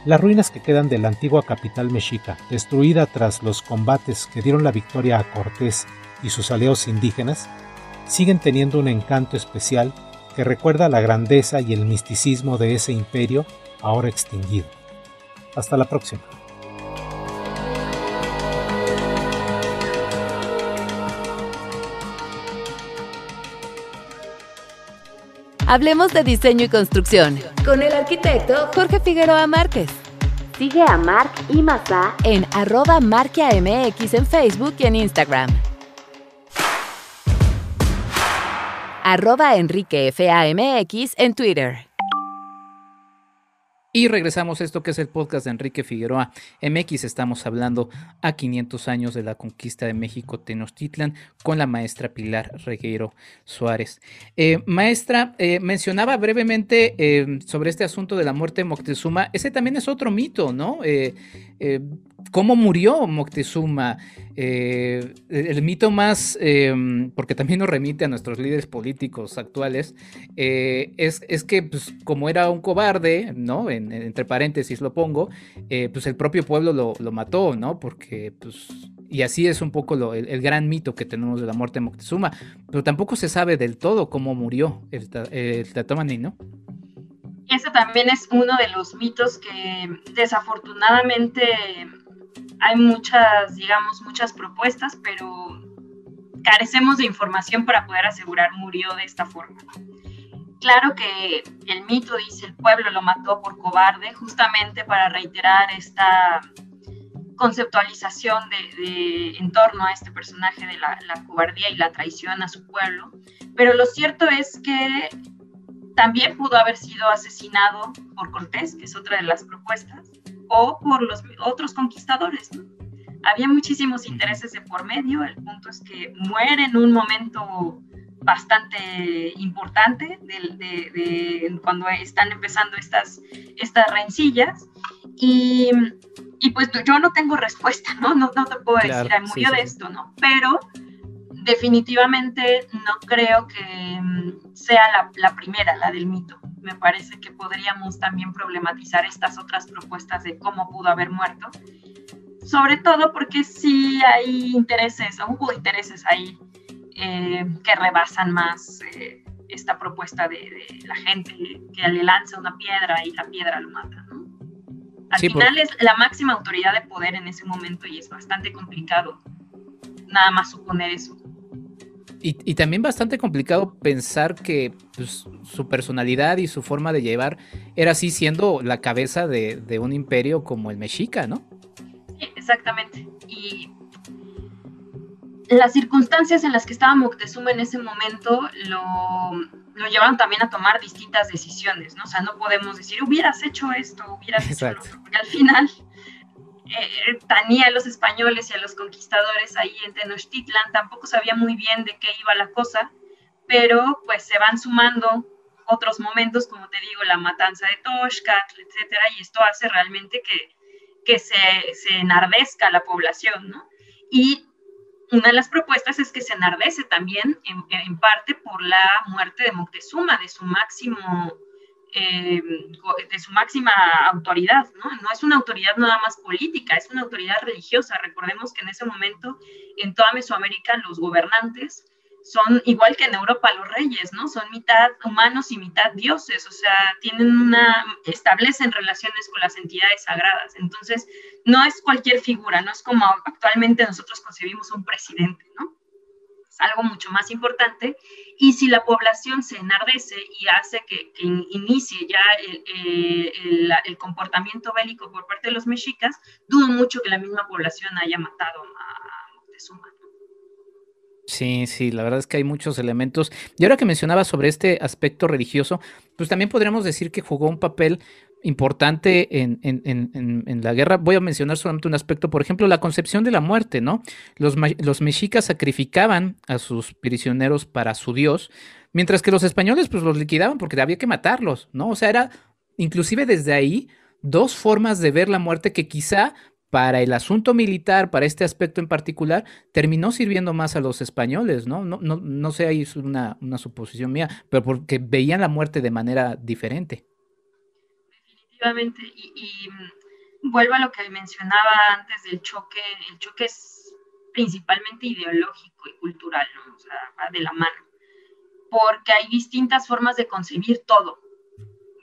Las ruinas que quedan de la antigua capital mexica, destruida tras los combates que dieron la victoria a Cortés y sus aliados indígenas, siguen teniendo un encanto especial que recuerda la grandeza y el misticismo de ese imperio ahora extinguido. Hasta la próxima. Hablemos de diseño y construcción con el arquitecto Jorge Figueroa Márquez. Sigue a Marc y Mazá en @marquiamx en Facebook y en Instagram. @EnriqueFAMX en Twitter. Y regresamos a esto que es el podcast de Enrique Figueroa MX. Estamos hablando a 500 años de la conquista de México Tenochtitlan con la maestra Pilar Regueiro Suárez. Maestra, mencionaba brevemente sobre este asunto de la muerte de Moctezuma. Ese también es otro mito, ¿no? ¿Cómo murió Moctezuma? El mito más, porque también nos remite a nuestros líderes políticos actuales, es que pues, como era un cobarde, ¿no? Entre paréntesis lo pongo, pues el propio pueblo lo mató, ¿no? Porque, pues, y así es un poco el gran mito que tenemos de la muerte de Moctezuma, pero tampoco se sabe del todo cómo murió el Tlatoani, ¿no? Ese también es uno de los mitos que desafortunadamente hay muchas propuestas, pero carecemos de información para poder asegurar murió de esta forma. Claro que el mito dice el pueblo lo mató por cobarde, justamente para reiterar esta conceptualización en torno a este personaje de la cobardía y la traición a su pueblo, pero lo cierto es que también pudo haber sido asesinado por Cortés, que es otra de las propuestas, o por los otros conquistadores, ¿no? Había muchísimos intereses de por medio. El punto es que muere en un momento bastante importante cuando están empezando estas rencillas, y pues yo no tengo respuesta, no te puedo decir, murió de esto, ¿no? Pero definitivamente no creo que sea la primera, la del mito. Me parece que podríamos también problematizar estas otras propuestas de cómo pudo haber muerto, sobre todo porque sí hay intereses, o hubo intereses ahí que rebasan más esta propuesta de la gente que le lanza una piedra y la piedra lo mata, ¿no? Al final es la máxima autoridad de poder en ese momento y es bastante complicado nada más suponer eso. Y también bastante complicado pensar que pues, su personalidad y su forma de llevar era así, siendo la cabeza de un imperio como el mexica, ¿no? Sí, exactamente. Y las circunstancias en las que estaba Moctezuma en ese momento lo llevaron también a tomar distintas decisiones, ¿no? O sea, no podemos decir, hubieras hecho esto, hubieras hecho lo otro, porque al final tenía a los españoles y a los conquistadores ahí en Tenochtitlan, tampoco sabía muy bien de qué iba la cosa, pero pues se van sumando otros momentos, como te digo, la matanza de Toxcatl, etcétera, y esto hace realmente que se enardezca la población, ¿no? Y una de las propuestas es que se enardece también en parte por la muerte de Moctezuma, de su máxima autoridad, ¿no? No es una autoridad nada más política, es una autoridad religiosa. Recordemos que en ese momento en toda Mesoamérica los gobernantes son, igual que en Europa los reyes, ¿no? Son mitad humanos y mitad dioses, o sea, establecen relaciones con las entidades sagradas. Entonces, no es cualquier figura, no es como actualmente nosotros concebimos un presidente, ¿no? Es algo mucho más importante, y si la población se enardece y hace que inicie ya el comportamiento bélico por parte de los mexicas, dudo mucho que la misma población haya matado a Moctezuma. Sí, sí, la verdad es que hay muchos elementos. Y ahora que mencionaba sobre este aspecto religioso, pues también podríamos decir que jugó un papel importante en la guerra. Voy a mencionar solamente un aspecto, por ejemplo, la concepción de la muerte, ¿no? Los mexicas sacrificaban a sus prisioneros para su dios, mientras que los españoles pues los liquidaban porque había que matarlos, ¿no? O sea, era inclusive desde ahí dos formas de ver la muerte que quizá para el asunto militar, para este aspecto en particular, terminó sirviendo más a los españoles, ¿no? No sé, ahí es una suposición mía, pero porque veían la muerte de manera diferente. Definitivamente, y vuelvo a lo que mencionaba antes del choque. El choque es principalmente ideológico y cultural, ¿no? O sea, va de la mano, porque hay distintas formas de concebir todo,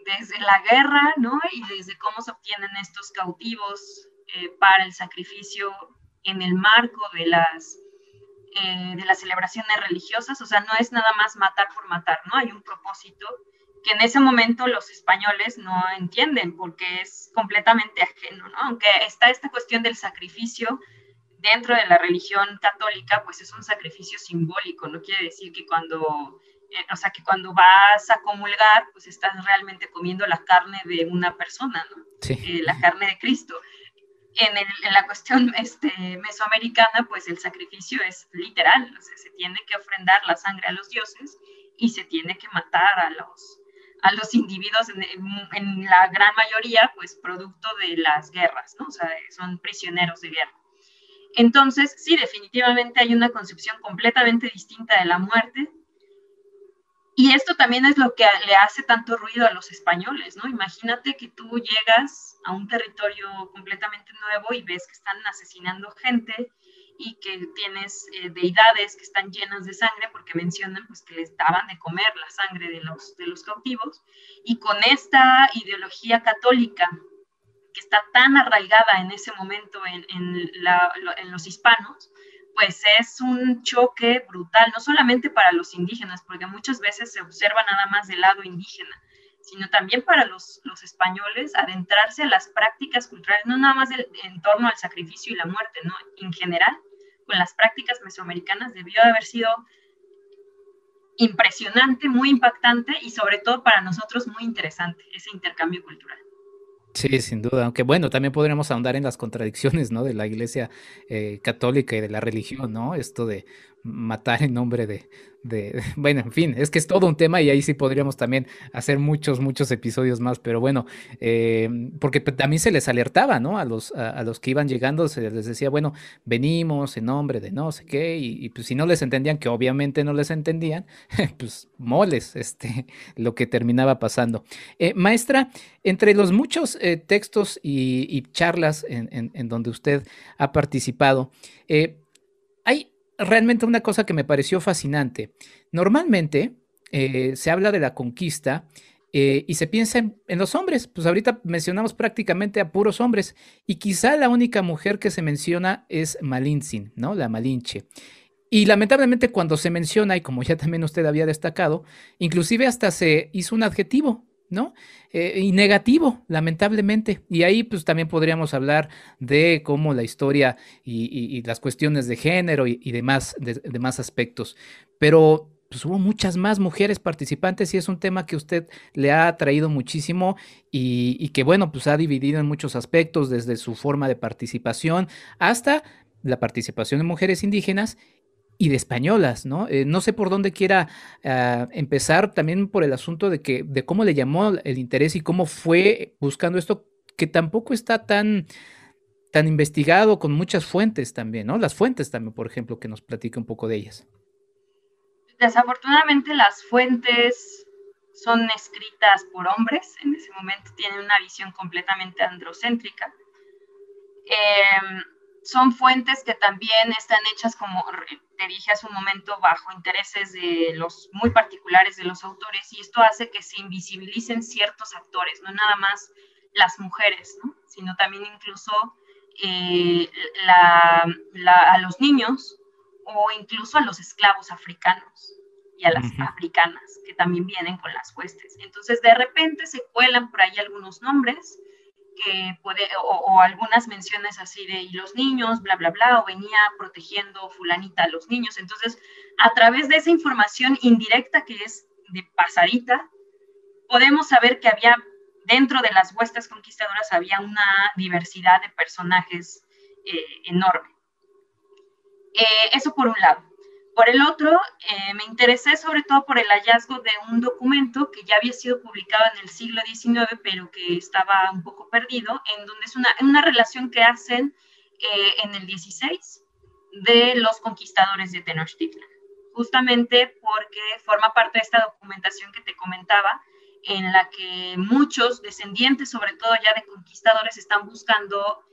desde la guerra, ¿no? Y desde cómo se obtienen estos cautivos para el sacrificio en el marco de las celebraciones religiosas. O sea, no es nada más matar por matar, ¿no? Hay un propósito que en ese momento los españoles no entienden porque es completamente ajeno, ¿no? Aunque está esta cuestión del sacrificio dentro de la religión católica, pues es un sacrificio simbólico, no quiere decir que que cuando vas a comulgar, pues estás realmente comiendo la carne de una persona, ¿no? Sí. La carne de Cristo. En la cuestión mesoamericana, pues el sacrificio es literal, o sea, se tiene que ofrendar la sangre a los dioses y se tiene que matar a los individuos, en la gran mayoría, pues producto de las guerras, ¿no? O sea, son prisioneros de guerra. Entonces, sí, definitivamente hay una concepción completamente distinta de la muerte. Y esto también es lo que le hace tanto ruido a los españoles, ¿no? Imagínate que tú llegas a un territorio completamente nuevo y ves que están asesinando gente y que tienes deidades que están llenas de sangre, porque mencionan pues, que les daban de comer la sangre de los cautivos, y con esta ideología católica que está tan arraigada en ese momento en los hispanos, pues es un choque brutal, no solamente para los indígenas, porque muchas veces se observa nada más del lado indígena, sino también para los españoles adentrarse a las prácticas culturales, no nada más en torno al sacrificio y la muerte, ¿no? En general, con las prácticas mesoamericanas debió haber sido impresionante, muy impactante y sobre todo para nosotros muy interesante ese intercambio cultural. Sí, sin duda, aunque bueno, también podríamos ahondar en las contradicciones, ¿no? De la Iglesia católica y de la religión, ¿no? Esto de matar en nombre bueno, en fin, es que es todo un tema y ahí sí podríamos también hacer muchos episodios más, pero bueno, porque también se les alertaba, ¿no? A los que iban llegando se les decía, bueno, venimos en nombre de no sé qué, y pues si no les entendían, que obviamente no les entendían, pues moles, lo que terminaba pasando. Maestra, entre los muchos textos y charlas en donde usted ha participado, hay realmente una cosa que me pareció fascinante. Normalmente se habla de la conquista y se piensa en los hombres. Pues ahorita mencionamos prácticamente a puros hombres y quizá la única mujer que se menciona es Malintzin, ¿no? La Malinche. Y lamentablemente cuando se menciona, y como ya también usted había destacado, inclusive hasta se hizo un adjetivo, ¿no? Y negativo, lamentablemente. Y ahí pues también podríamos hablar de cómo la historia y las cuestiones de género y demás, de más aspectos. Pero pues hubo muchas más mujeres participantes y es un tema que usted le ha atraído muchísimo y que, bueno, pues ha dividido en muchos aspectos, desde su forma de participación hasta la participación de mujeres indígenas y de españolas, ¿no? No sé por dónde quiera empezar, también por el asunto de cómo le llamó el interés y cómo fue buscando esto, que tampoco está tan investigado, con muchas fuentes también, ¿no? Las fuentes también, por ejemplo, que nos platique un poco de ellas. Desafortunadamente las fuentes son escritas por hombres, en ese momento tienen una visión completamente androcéntrica. Son fuentes que también están hechas, como te dije hace un momento, bajo intereses de los muy particulares de los autores, y esto hace que se invisibilicen ciertos actores, no nada más las mujeres, ¿no? Sino también incluso a los niños o incluso a los esclavos africanos y a las africanas que también vienen con las huestes. Entonces de repente se cuelan por ahí algunos nombres que o algunas menciones así de y los niños, bla, bla, bla, o venía protegiendo fulanita a los niños. Entonces, a través de esa información indirecta que es de pasadita, podemos saber que había, dentro de las huestes conquistadoras, había una diversidad de personajes enorme. Eso por un lado. Por el otro, me interesé sobre todo por el hallazgo de un documento que ya había sido publicado en el siglo XIX, pero que estaba un poco perdido, en donde es una relación que hacen en el XVI de los conquistadores de Tenochtitlan, justamente porque forma parte de esta documentación que te comentaba, en la que muchos descendientes, sobre todo ya de conquistadores, están buscando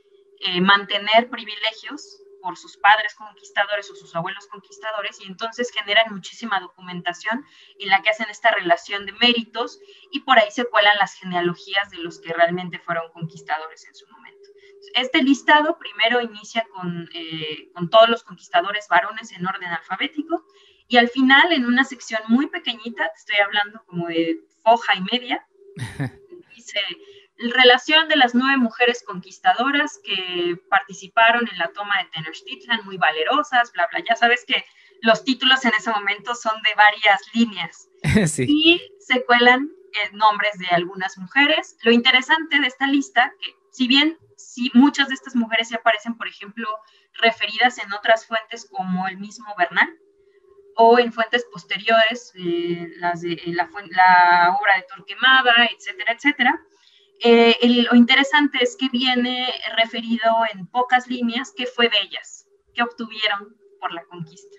mantener privilegios por sus padres conquistadores o sus abuelos conquistadores, y entonces generan muchísima documentación en la que hacen esta relación de méritos, y por ahí se cuelan las genealogías de los que realmente fueron conquistadores en su momento. Este listado primero inicia con todos los conquistadores varones en orden alfabético, y al final, en una sección muy pequeñita, te estoy hablando como de hoja y media, dice: relación de las 9 mujeres conquistadoras que participaron en la toma de Tenochtitlan, muy valerosas, bla, bla. Ya sabes que los títulos en ese momento son de varias líneas. Sí. Y se cuelan nombres de algunas mujeres. Lo interesante de esta lista, que si bien muchas de estas mujeres se aparecen, por ejemplo, referidas en otras fuentes como el mismo Bernal, o en fuentes posteriores, la obra de Torquemada, etcétera, etcétera. Lo interesante es que viene referido en pocas líneas qué fue de ellas, qué obtuvieron por la conquista.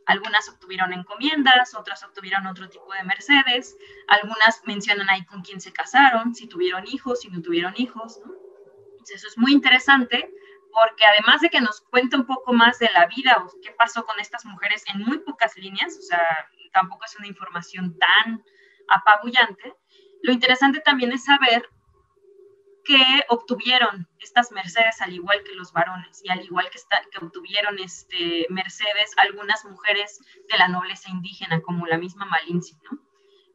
Algunas obtuvieron encomiendas, otras obtuvieron otro tipo de mercedes, algunas mencionan ahí con quién se casaron, si tuvieron hijos, si no tuvieron hijos, ¿no? Entonces, eso es muy interesante, porque además de que nos cuenta un poco más de la vida o qué pasó con estas mujeres en muy pocas líneas, o sea, tampoco es una información tan apabullante, lo interesante también es saber qué obtuvieron estas mercedes al igual que los varones, y al igual que obtuvieron mercedes algunas mujeres de la nobleza indígena, como la misma Malinche, ¿no?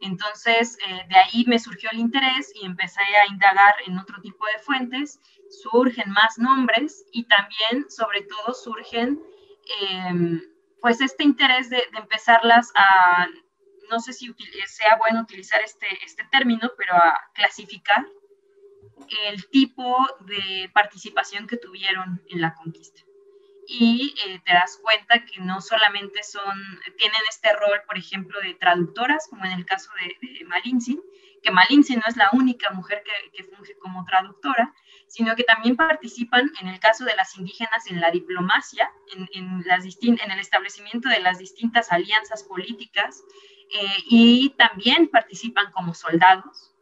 Entonces, de ahí me surgió el interés y empecé a indagar en otro tipo de fuentes. Surgen más nombres y también, sobre todo, surgen pues este interés de empezarlas a, no sé si sea bueno utilizar este término, pero a clasificar el tipo de participación que tuvieron en la conquista. Y te das cuenta que no solamente tienen este rol, por ejemplo, de traductoras, como en el caso de Malinche, que Malinche no es la única mujer que funge como traductora, sino que también participan, en el caso de las indígenas, en la diplomacia, en el establecimiento de las distintas alianzas políticas, y también participan como soldados,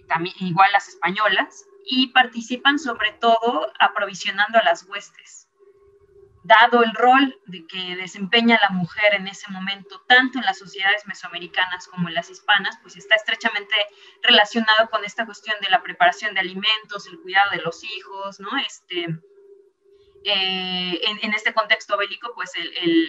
también, igual las españolas, y participan sobre todo aprovisionando a las huestes. Dado el rol que desempeña la mujer en ese momento, tanto en las sociedades mesoamericanas como en las hispanas, pues está estrechamente relacionado con esta cuestión de la preparación de alimentos, el cuidado de los hijos, ¿no? En este contexto bélico, pues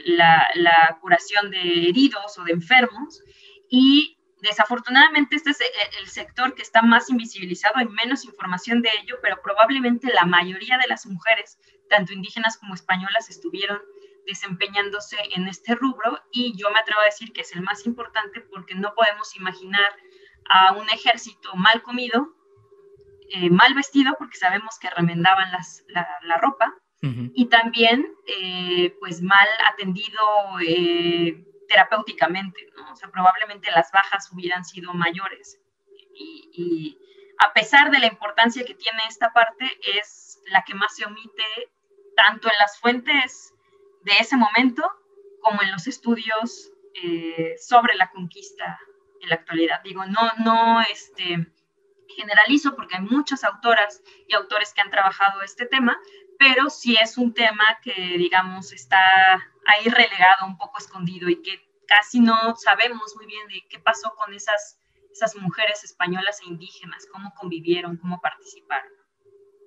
la curación de heridos o de enfermos, y desafortunadamente este es el sector que está más invisibilizado, hay menos información de ello, pero probablemente la mayoría de las mujeres, tanto indígenas como españolas, estuvieron desempeñándose en este rubro, y yo me atrevo a decir que es el más importante porque no podemos imaginar a un ejército mal comido, mal vestido, porque sabemos que remendaban la ropa, y también pues mal atendido terapéuticamente, ¿no? O sea, probablemente las bajas hubieran sido mayores. Y a pesar de la importancia que tiene esta parte, es la que más se omite tanto en las fuentes de ese momento como en los estudios sobre la conquista en la actualidad. Digo, no generalizo porque hay muchas autoras y autores que han trabajado este tema, pero sí es un tema que, digamos, está ahí relegado, un poco escondido, y que casi no sabemos muy bien de qué pasó con esas mujeres españolas e indígenas, cómo convivieron, cómo participaron.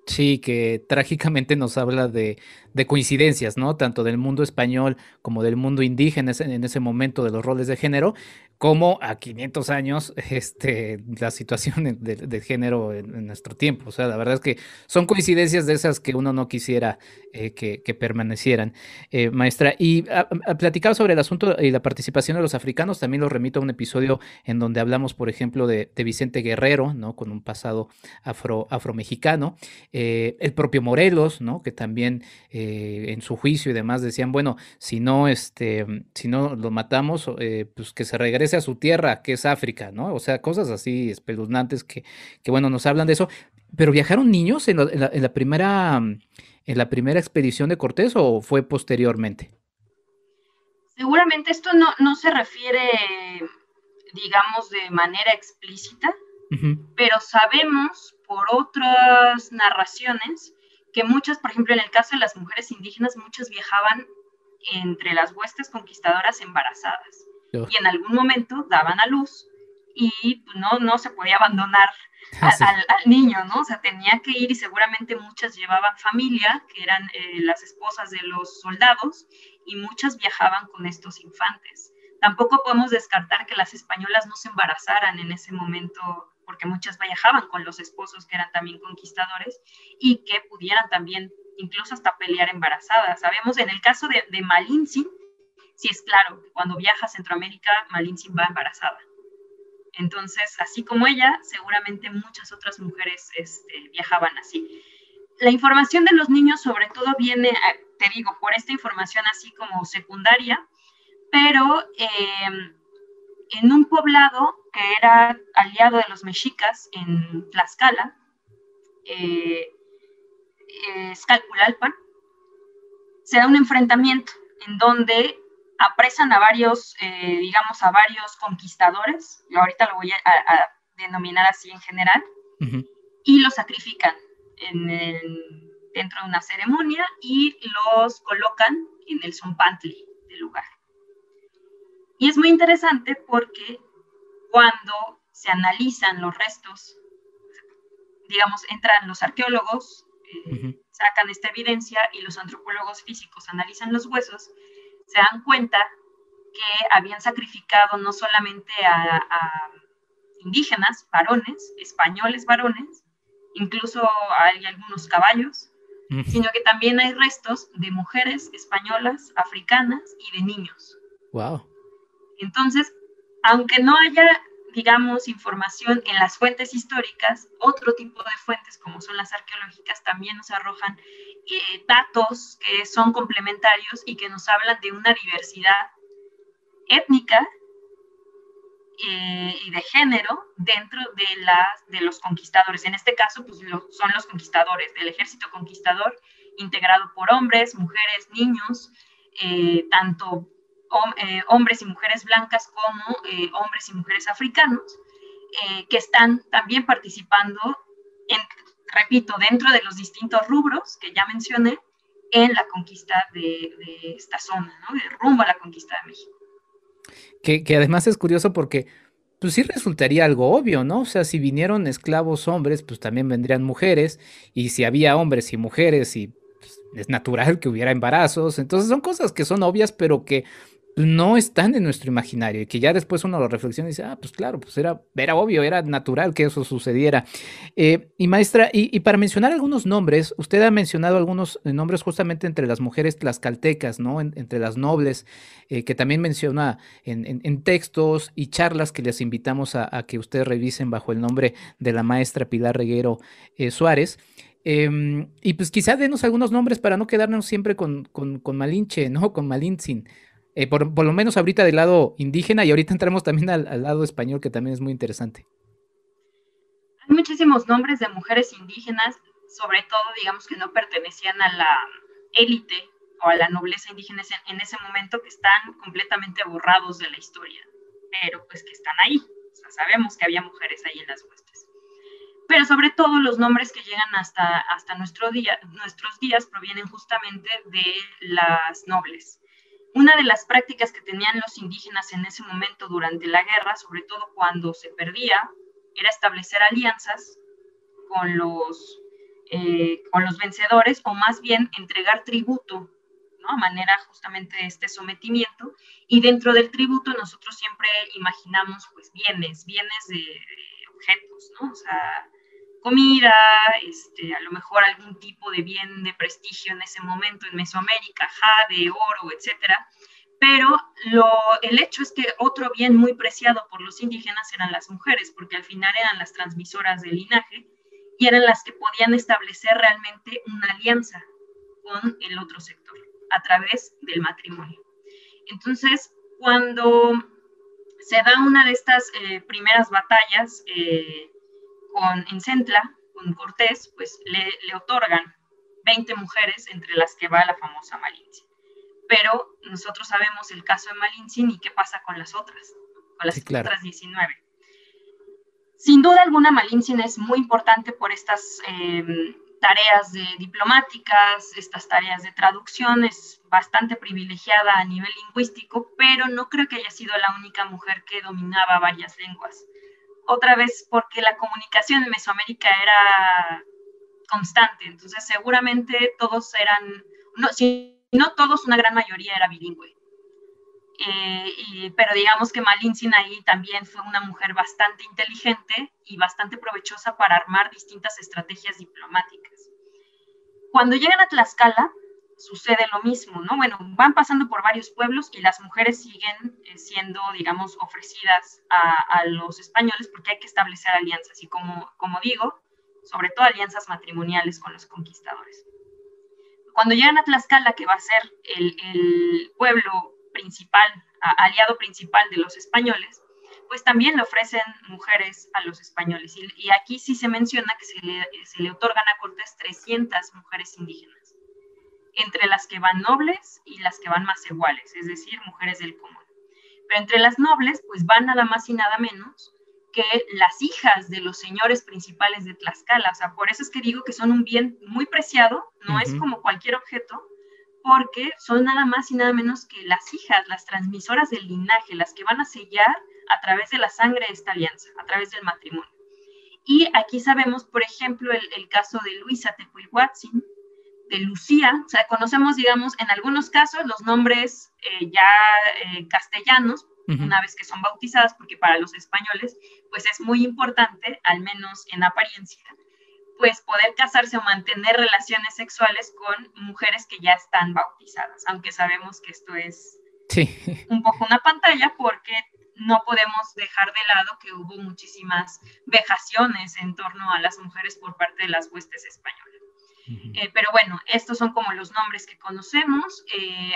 Sí, que trágicamente nos habla de coincidencias, ¿no? Tanto del mundo español como del mundo indígena en ese momento, de los roles de género, como a 500 años la situación del género en nuestro tiempo. O sea, la verdad es que son coincidencias de esas que uno no quisiera que permanecieran. Maestra, y a platicar sobre el asunto y la participación de los africanos, también lo remito a un episodio en donde hablamos, por ejemplo, de Vicente Guerrero, ¿no? Con un pasado afromexicano. El propio Morelos, ¿no? Que también en su juicio y demás decían, bueno, si no lo matamos, pues que se regrese a su tierra, que es África, ¿no? O sea, cosas así espeluznantes que bueno, nos hablan de eso. Pero ¿viajaron niños en la primera expedición de Cortés o fue posteriormente? Seguramente esto no se refiere, digamos, de manera explícita, pero sabemos por otras narraciones que muchas, por ejemplo, en el caso de las mujeres indígenas, muchas viajaban entre las huestes conquistadoras embarazadas, y en algún momento daban a luz, y no se podía abandonar al niño, ¿no? O sea, tenía que ir, y seguramente muchas llevaban familia, que eran las esposas de los soldados, y muchas viajaban con estos infantes. Tampoco podemos descartar que las españolas no se embarazaran en ese momento, porque muchas viajaban con los esposos que eran también conquistadores, y que pudieran también incluso hasta pelear embarazadas. Sabemos en el caso de Malintzin, sí es claro, cuando viaja a Centroamérica, Malintzin va embarazada. Entonces, así como ella, seguramente muchas otras mujeres viajaban así. La información de los niños sobre todo viene, te digo, por esta información así como secundaria, pero en un poblado que era aliado de los mexicas en Tlaxcala, Escalpulalpan, se da un enfrentamiento en donde apresan a varios conquistadores, yo ahorita lo voy a denominar así en general, y los sacrifican dentro de una ceremonia y los colocan en el Zompantli del lugar. Y es muy interesante porque cuando se analizan los restos, digamos, entran los arqueólogos, sacan esta evidencia, y los antropólogos físicos analizan los huesos, se dan cuenta que habían sacrificado no solamente a indígenas, varones, españoles varones, incluso hay algunos caballos, sino que también hay restos de mujeres españolas, africanas y de niños. Wow. Entonces, aunque no haya, digamos, información en las fuentes históricas, otro tipo de fuentes, como son las arqueológicas, también nos arrojan datos que son complementarios y que nos hablan de una diversidad étnica y de género dentro de los conquistadores. En este caso, pues son los conquistadores, del ejército conquistador, integrado por hombres, mujeres, niños, tanto hombres y mujeres blancas como hombres y mujeres africanos, que están también participando, repito, dentro de los distintos rubros que ya mencioné, en la conquista de esta zona, ¿no? De rumbo a la conquista de México. Que además es curioso porque pues sí resultaría algo obvio, ¿no? O sea, si vinieron esclavos hombres, pues también vendrían mujeres, y si había hombres y mujeres, y pues, es natural que hubiera embarazos. Entonces son cosas que son obvias, pero que no están en nuestro imaginario y que ya después uno lo reflexiona y dice, pues claro, pues era obvio, era natural que eso sucediera. Y maestra, y para mencionar algunos nombres, usted ha mencionado algunos nombres justamente entre las mujeres tlaxcaltecas, ¿no? Entre las nobles, que también menciona en textos y charlas que les invitamos a que ustedes revisen bajo el nombre de la maestra Pilar Reguero Suárez. Y pues quizá denos algunos nombres para no quedarnos siempre con Malinche, ¿no? Con Malintzin. Por lo menos ahorita del lado indígena y ahorita entramos también al lado español, que también es muy interesante. Hay muchísimos nombres de mujeres indígenas, sobre todo, digamos, que no pertenecían a la élite o a la nobleza indígena en ese momento, que están completamente borrados de la historia, pero pues que están ahí. O sea, sabemos que había mujeres ahí en las huestes. Pero sobre todo los nombres que llegan hasta nuestros días provienen justamente de las nobles. Una de las prácticas que tenían los indígenas en ese momento durante la guerra, sobre todo cuando se perdía, era establecer alianzas con los vencedores, o más bien entregar tributo, ¿no? A manera justamente de este sometimiento. Y dentro del tributo nosotros siempre imaginamos pues bienes de objetos, ¿no? O sea, comida, a lo mejor algún tipo de bien de prestigio en ese momento en Mesoamérica, jade, oro, etcétera. Pero el hecho es que otro bien muy preciado por los indígenas eran las mujeres, porque al final eran las transmisoras del linaje y eran las que podían establecer realmente una alianza con el otro sector a través del matrimonio. Entonces, cuando se da una de estas primeras batallas en Centla, con Cortés, pues le otorgan 20 mujeres, entre las que va la famosa Malinche. Pero nosotros sabemos el caso de Malintzin y qué pasa con las otras, otras 19. Sin duda alguna, Malintzin es muy importante por estas tareas diplomáticas, estas tareas de traducción, es bastante privilegiada a nivel lingüístico, pero no creo que haya sido la única mujer que dominaba varias lenguas. Otra vez porque la comunicación en Mesoamérica era constante, entonces seguramente todos eran, si no todos, una gran mayoría era bilingüe. Pero digamos que Malintzin ahí también fue una mujer bastante inteligente y bastante provechosa para armar distintas estrategias diplomáticas. Cuando llegan a Tlaxcala, sucede lo mismo, ¿no? Bueno, van pasando por varios pueblos y las mujeres siguen siendo, digamos, ofrecidas a los españoles, porque hay que establecer alianzas y como digo, sobre todo alianzas matrimoniales con los conquistadores. Cuando llegan a Tlaxcala, que va a ser el pueblo principal, aliado principal de los españoles, pues también le ofrecen mujeres a los españoles. Y aquí sí se menciona que se le otorgan a Cortés 300 mujeres indígenas, entre las que van nobles y las que van más iguales, es decir, mujeres del común. Pero entre las nobles, pues van nada más y nada menos que las hijas de los señores principales de Tlaxcala. O sea, por eso es que digo que son un bien muy preciado, no es como cualquier objeto, porque son nada más y nada menos que las hijas, las transmisoras del linaje, las que van a sellar a través de la sangre esta alianza, a través del matrimonio. Y aquí sabemos, por ejemplo, el caso de Luisa Tecuilhuatzin, de Lucía. O sea, conocemos, digamos, en algunos casos los nombres castellanos, una vez que son bautizadas, porque para los españoles, pues es muy importante, al menos en apariencia, pues poder casarse o mantener relaciones sexuales con mujeres que ya están bautizadas, aunque sabemos que esto es un poco una pantalla, porque no podemos dejar de lado que hubo muchísimas vejaciones en torno a las mujeres por parte de las huestes españolas. Pero bueno, estos son como los nombres que conocemos.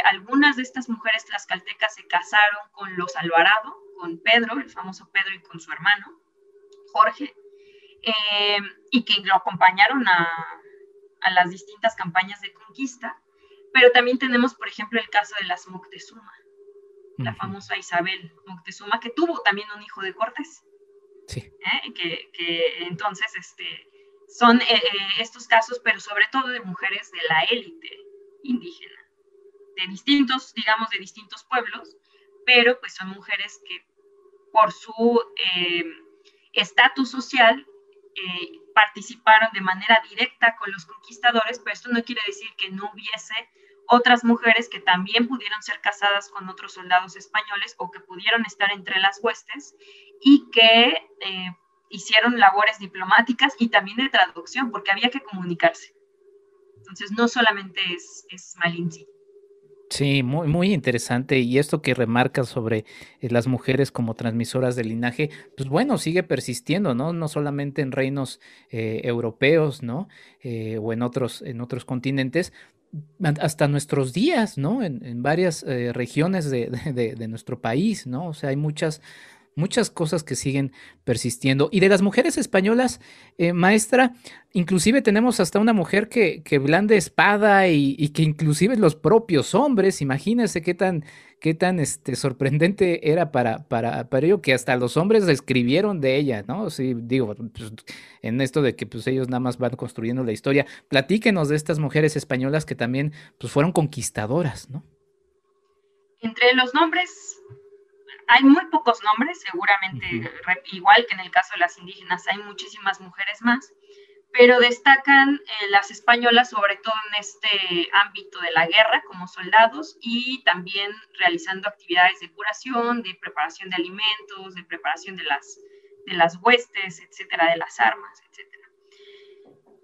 Algunas de estas mujeres tlaxcaltecas se casaron con los Alvarado, con Pedro, el famoso Pedro, y con su hermano, Jorge, y que lo acompañaron a las distintas campañas de conquista. Pero también tenemos, por ejemplo, el caso de las Moctezuma, la famosa Isabel Moctezuma, que tuvo también un hijo de Cortés. Sí. Que entonces, son estos casos, pero sobre todo de mujeres de la élite indígena, de distintos pueblos, pero pues son mujeres que por su estatus social participaron de manera directa con los conquistadores, pero esto no quiere decir que no hubiese otras mujeres que también pudieron ser casadas con otros soldados españoles o que pudieron estar entre las huestes y que hicieron labores diplomáticas y también de traducción, porque había que comunicarse. Entonces, no solamente es Malinche. Sí, muy, muy interesante. Y esto que remarcas sobre las mujeres como transmisoras del linaje, pues bueno, sigue persistiendo, ¿no? No solamente en reinos europeos, ¿no? O en otros continentes, hasta nuestros días, ¿no? En varias regiones de nuestro país, ¿no? O sea, hay muchas cosas que siguen persistiendo. Y de las mujeres españolas, maestra, inclusive tenemos hasta una mujer que blande espada y que inclusive los propios hombres, imagínense qué tan sorprendente era para ello, que hasta los hombres escribieron de ella, ¿no? Sí, digo, pues, en esto de que pues ellos nada más van construyendo la historia. Platíquenos de estas mujeres españolas que también pues fueron conquistadoras, ¿no? Entre los nombres, hay muy pocos nombres, seguramente, igual que en el caso de las indígenas, hay muchísimas mujeres más, pero destacan las españolas sobre todo en este ámbito de la guerra como soldados y también realizando actividades de curación, de preparación de alimentos, de preparación de las huestes, etcétera, de las armas, etcétera.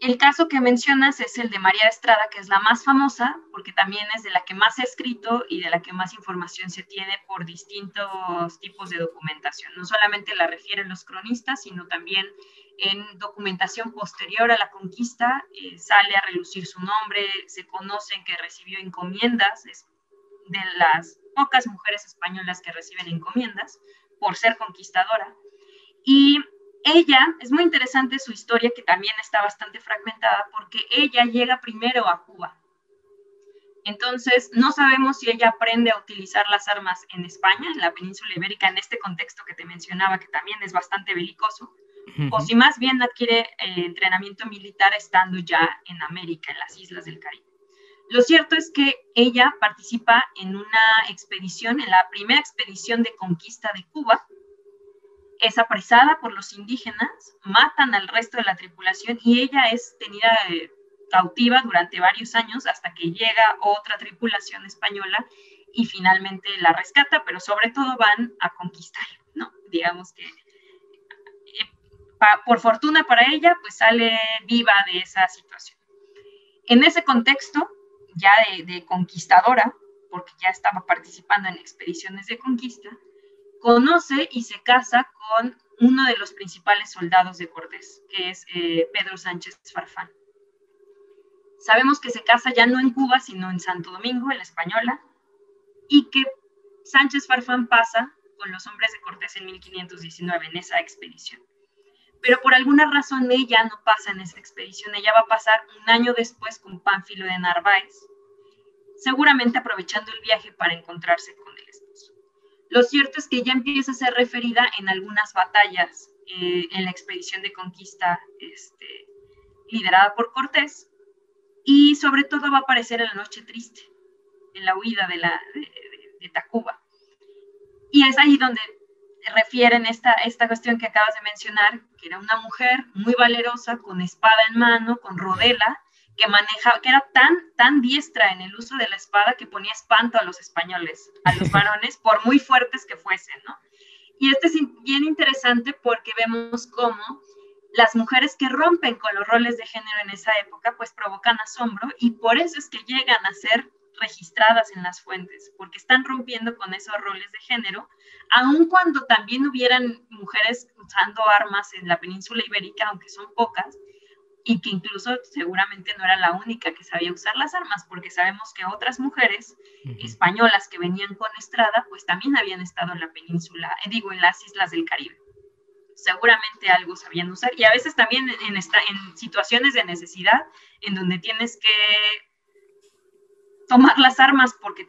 El caso que mencionas es el de María de Estrada, que es la más famosa, porque también es de la que más se ha escrito y de la que más información se tiene por distintos tipos de documentación. No solamente la refieren los cronistas, sino también en documentación posterior a la conquista sale a relucir su nombre, se conoce que recibió encomiendas, es de las pocas mujeres españolas que reciben encomiendas por ser conquistadora. Y ella, es muy interesante su historia, que también está bastante fragmentada, porque ella llega primero a Cuba. Entonces, no sabemos si ella aprende a utilizar las armas en España, en la península ibérica, en este contexto que te mencionaba, que también es bastante belicoso, o si más bien adquiere entrenamiento militar estando ya en América, en las islas del Caribe. Lo cierto es que ella participa en una expedición, en la primera expedición de conquista de Cuba. Es apresada por los indígenas, matan al resto de la tripulación y ella es tenida cautiva durante varios años hasta que llega otra tripulación española y finalmente la rescata, pero sobre todo van a conquistar, ¿no? Digamos que por fortuna para ella, pues sale viva de esa situación. En ese contexto, ya de conquistadora, porque ya estaba participando en expediciones de conquista, conoce y se casa con uno de los principales soldados de Cortés, que es Pedro Sánchez Farfán. Sabemos que se casa ya no en Cuba, sino en Santo Domingo, en la Española, y que Sánchez Farfán pasa con los hombres de Cortés en 1519, en esa expedición. Pero por alguna razón ella no pasa en esa expedición, ella va a pasar un año después con Pánfilo de Narváez, seguramente aprovechando el viaje para encontrarse con el esposo. Lo cierto es que ella empieza a ser referida en algunas batallas en la expedición de conquista liderada por Cortés, y sobre todo va a aparecer en la Noche Triste, en la huida de Tacuba. Y es ahí donde refieren esta cuestión que acabas de mencionar, que era una mujer muy valerosa, con espada en mano, con rodela, que era tan diestra en el uso de la espada que ponía espanto a los españoles, a los varones, por muy fuertes que fuesen, ¿no? Y este es bien interesante porque vemos cómo las mujeres que rompen con los roles de género en esa época, pues provocan asombro, y por eso es que llegan a ser registradas en las fuentes, porque están rompiendo con esos roles de género, aun cuando también hubieran mujeres usando armas en la península ibérica, aunque son pocas, y que incluso seguramente no era la única que sabía usar las armas, porque sabemos que otras mujeres españolas que venían con Estrada, pues también habían estado en la península, en las islas del Caribe. Seguramente algo sabían usar, y a veces también en situaciones de necesidad, en donde tienes que tomar las armas porque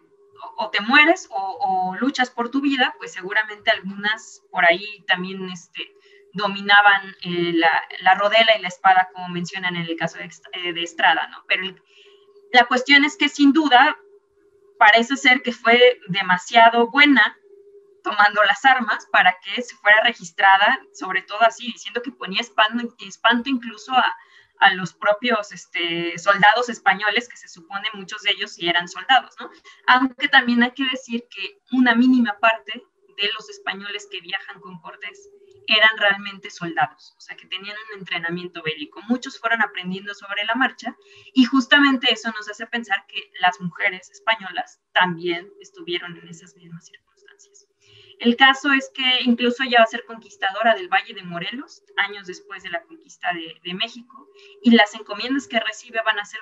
o te mueres o luchas por tu vida, pues seguramente algunas por ahí también dominaban la rodela y la espada, como mencionan en el caso de Estrada, ¿no? Pero la cuestión es que sin duda parece ser que fue demasiado buena tomando las armas para que se fuera registrada, sobre todo así, diciendo que ponía espanto incluso a los propios soldados españoles, que se supone muchos de ellos sí eran soldados, ¿no? Aunque también hay que decir que una mínima parte de los españoles que viajan con Cortés eran realmente soldados, o sea, que tenían un entrenamiento bélico. Muchos fueron aprendiendo sobre la marcha y justamente eso nos hace pensar que las mujeres españolas también estuvieron en esas mismas circunstancias. El caso es que incluso ella va a ser conquistadora del Valle de Morelos, años después de la conquista de México, y las encomiendas que recibe van a ser,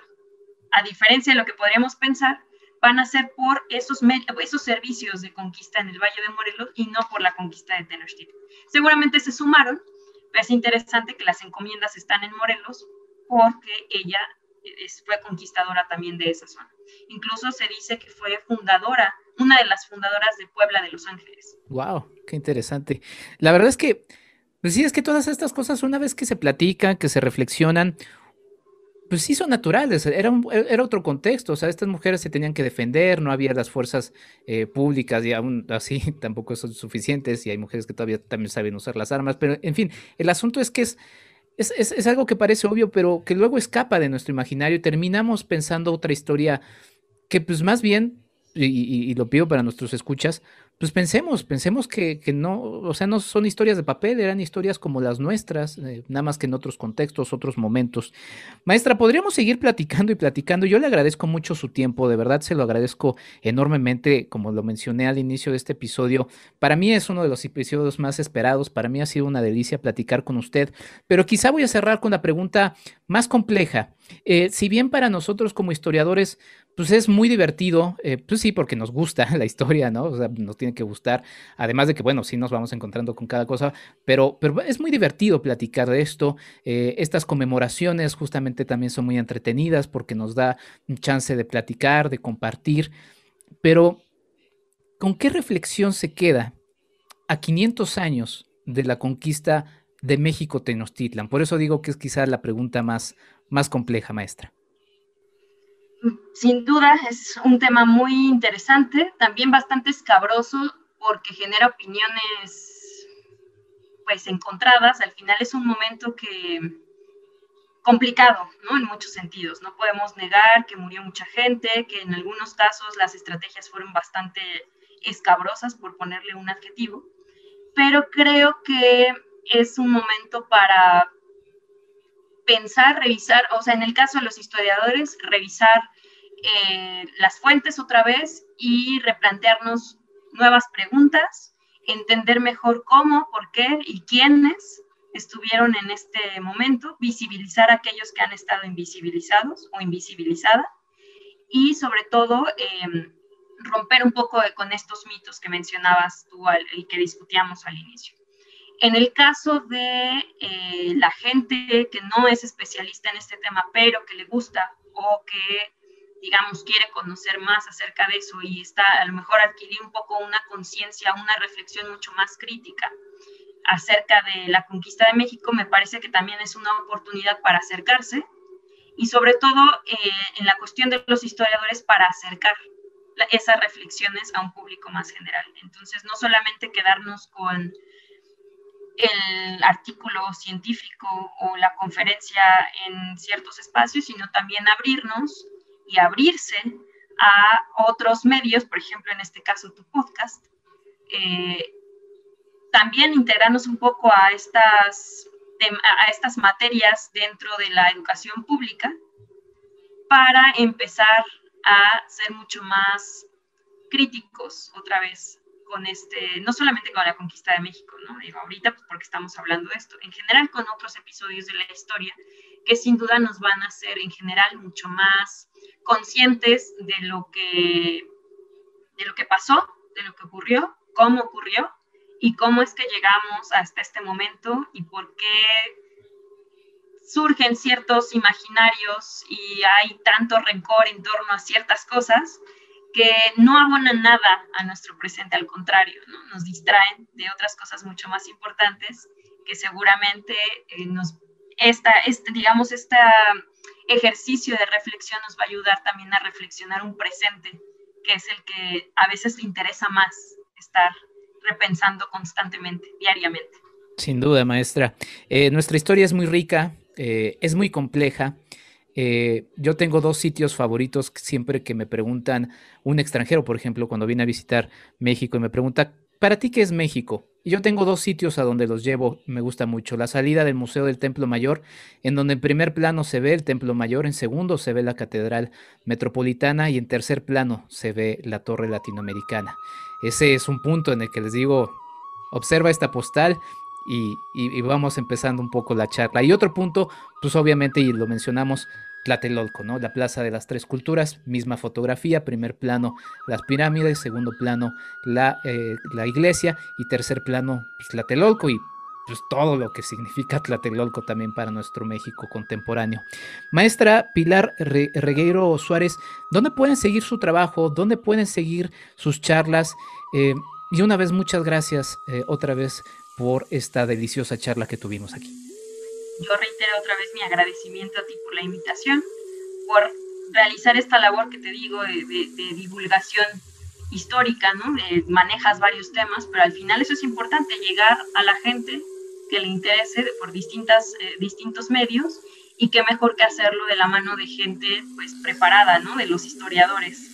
a diferencia de lo que podríamos pensar, van a ser por esos servicios de conquista en el Valle de Morelos y no por la conquista de Tenochtitlan. Seguramente se sumaron, pero es interesante que las encomiendas están en Morelos porque ella fue conquistadora también de esa zona. Incluso se dice que fue fundadora, una de las fundadoras de Puebla de Los Ángeles. Wow, qué interesante. La verdad es que, pues sí, es que todas estas cosas, una vez que se platican, que se reflexionan, pues sí son naturales, era otro contexto, o sea, estas mujeres se tenían que defender, no había las fuerzas públicas y aún así tampoco son suficientes y hay mujeres que todavía también saben usar las armas, pero en fin, el asunto es que es algo que parece obvio, pero que luego escapa de nuestro imaginario y terminamos pensando otra historia que pues más bien, y lo pido para nuestros escuchas, pues pensemos que no, o sea, no son historias de papel, eran historias como las nuestras, nada más que en otros contextos, otros momentos. Maestra, podríamos seguir platicando y platicando. Yo le agradezco mucho su tiempo, de verdad se lo agradezco enormemente, como lo mencioné al inicio de este episodio. Para mí es uno de los episodios más esperados, para mí ha sido una delicia platicar con usted, pero quizá voy a cerrar con la pregunta más compleja. Si bien para nosotros como historiadores, pues es muy divertido, pues sí, porque nos gusta la historia, ¿no? O sea, nos tiene que gustar, además de que, bueno, sí nos vamos encontrando con cada cosa, pero es muy divertido platicar de esto. Estas conmemoraciones justamente también son muy entretenidas porque nos da un chance de platicar, de compartir, pero ¿con qué reflexión se queda a 500 años de la conquista de México Tenochtitlan? Por eso digo que es quizá la pregunta más compleja, maestra. Sin duda es un tema muy interesante, también bastante escabroso porque genera opiniones pues encontradas. Al final es un momento complicado, ¿no? En muchos sentidos. No podemos negar que murió mucha gente, que en algunos casos las estrategias fueron bastante escabrosas, por ponerle un adjetivo, pero creo que es un momento para pensar, revisar, o sea, en el caso de los historiadores, revisar las fuentes otra vez y replantearnos nuevas preguntas, entender mejor cómo, por qué y quiénes estuvieron en este momento, visibilizar a aquellos que han estado invisibilizados o invisibilizadas y sobre todo romper un poco con estos mitos que mencionabas tú y que discutíamos al inicio. En el caso de la gente que no es especialista en este tema, pero que le gusta o que, digamos, quiere conocer más acerca de eso y está a lo mejor adquirir un poco una conciencia, una reflexión mucho más crítica acerca de la conquista de México, me parece que también es una oportunidad para acercarse y sobre todo en la cuestión de los historiadores para acercar esas reflexiones a un público más general. Entonces, no solamente quedarnos con el artículo científico o la conferencia en ciertos espacios, sino también abrirnos y abrirse a otros medios, por ejemplo, en este caso tu podcast, también integrarnos un poco a estas materias dentro de la educación pública para empezar a ser mucho más críticos otra vez con no solamente con la conquista de México, ¿no? Digo, ahorita pues porque estamos hablando de esto, en general con otros episodios de la historia que sin duda nos van a hacer en general mucho más conscientes de lo que pasó, de lo que ocurrió, cómo ocurrió y cómo es que llegamos hasta este momento y por qué surgen ciertos imaginarios y hay tanto rencor en torno a ciertas cosas que no abonan nada a nuestro presente, al contrario, ¿no? Nos distraen de otras cosas mucho más importantes que seguramente este ejercicio de reflexión nos va a ayudar también a reflexionar un presente, que es el que a veces le interesa más estar repensando constantemente, diariamente. Sin duda, maestra. Nuestra historia es muy rica, es muy compleja. Yo tengo 2 sitios favoritos siempre que me preguntan, un extranjero, por ejemplo, cuando viene a visitar México y me pregunta, ¿para ti qué es México? Y yo tengo 2 sitios a donde los llevo, me gusta mucho. La salida del Museo del Templo Mayor, en donde en primer plano se ve el Templo Mayor, en segundo se ve la Catedral Metropolitana y en tercer plano se ve la Torre Latinoamericana. Ese es un punto en el que les digo, observa esta postal y vamos empezando un poco la charla. Y otro punto, pues obviamente, y lo mencionamos, Tlatelolco, ¿no? La Plaza de las Tres Culturas, misma fotografía, primer plano las pirámides, segundo plano la iglesia y tercer plano pues, Tlatelolco y pues todo lo que significa Tlatelolco también para nuestro México contemporáneo. Maestra Pilar Regueiro Suárez, ¿dónde pueden seguir su trabajo? ¿Dónde pueden seguir sus charlas? Y una vez, muchas gracias otra vez por esta deliciosa charla que tuvimos aquí. Yo reitero otra vez mi agradecimiento a ti por la invitación, por realizar esta labor que te digo de divulgación histórica, ¿no? Manejas varios temas, pero al final eso es importante, llegar a la gente que le interese por distintos medios, y qué mejor que hacerlo de la mano de gente pues preparada, ¿no? De los historiadores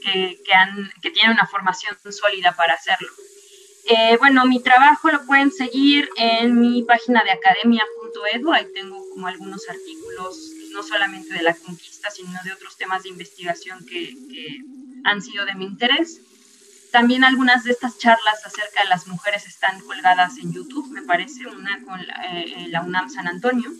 que tienen una formación sólida para hacerlo. Bueno, mi trabajo lo pueden seguir en mi página de academia.edu. Ahí tengo como algunos artículos, no solamente de la conquista, sino de otros temas de investigación que han sido de mi interés. También algunas de estas charlas acerca de las mujeres están colgadas en YouTube, me parece, una con la UNAM San Antonio.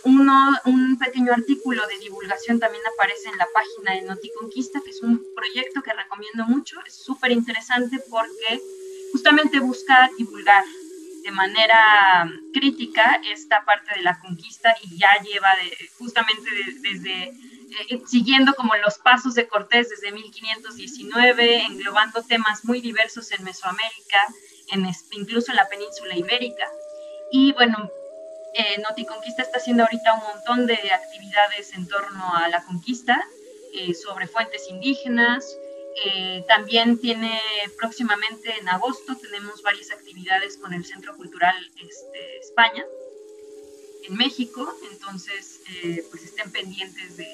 Un pequeño artículo de divulgación también aparece en la página de Noticonquista, que es un proyecto que recomiendo mucho. Es súper interesante porque justamente busca divulgar de manera crítica esta parte de la conquista, y ya lleva justamente desde siguiendo como los pasos de Cortés desde 1519, englobando temas muy diversos en Mesoamérica, incluso en la península ibérica. Y bueno, Noticonquista está haciendo ahorita un montón de actividades en torno a la conquista, sobre fuentes indígenas. También tiene próximamente en agosto, tenemos varias actividades con el Centro Cultural España en México, entonces pues estén pendientes de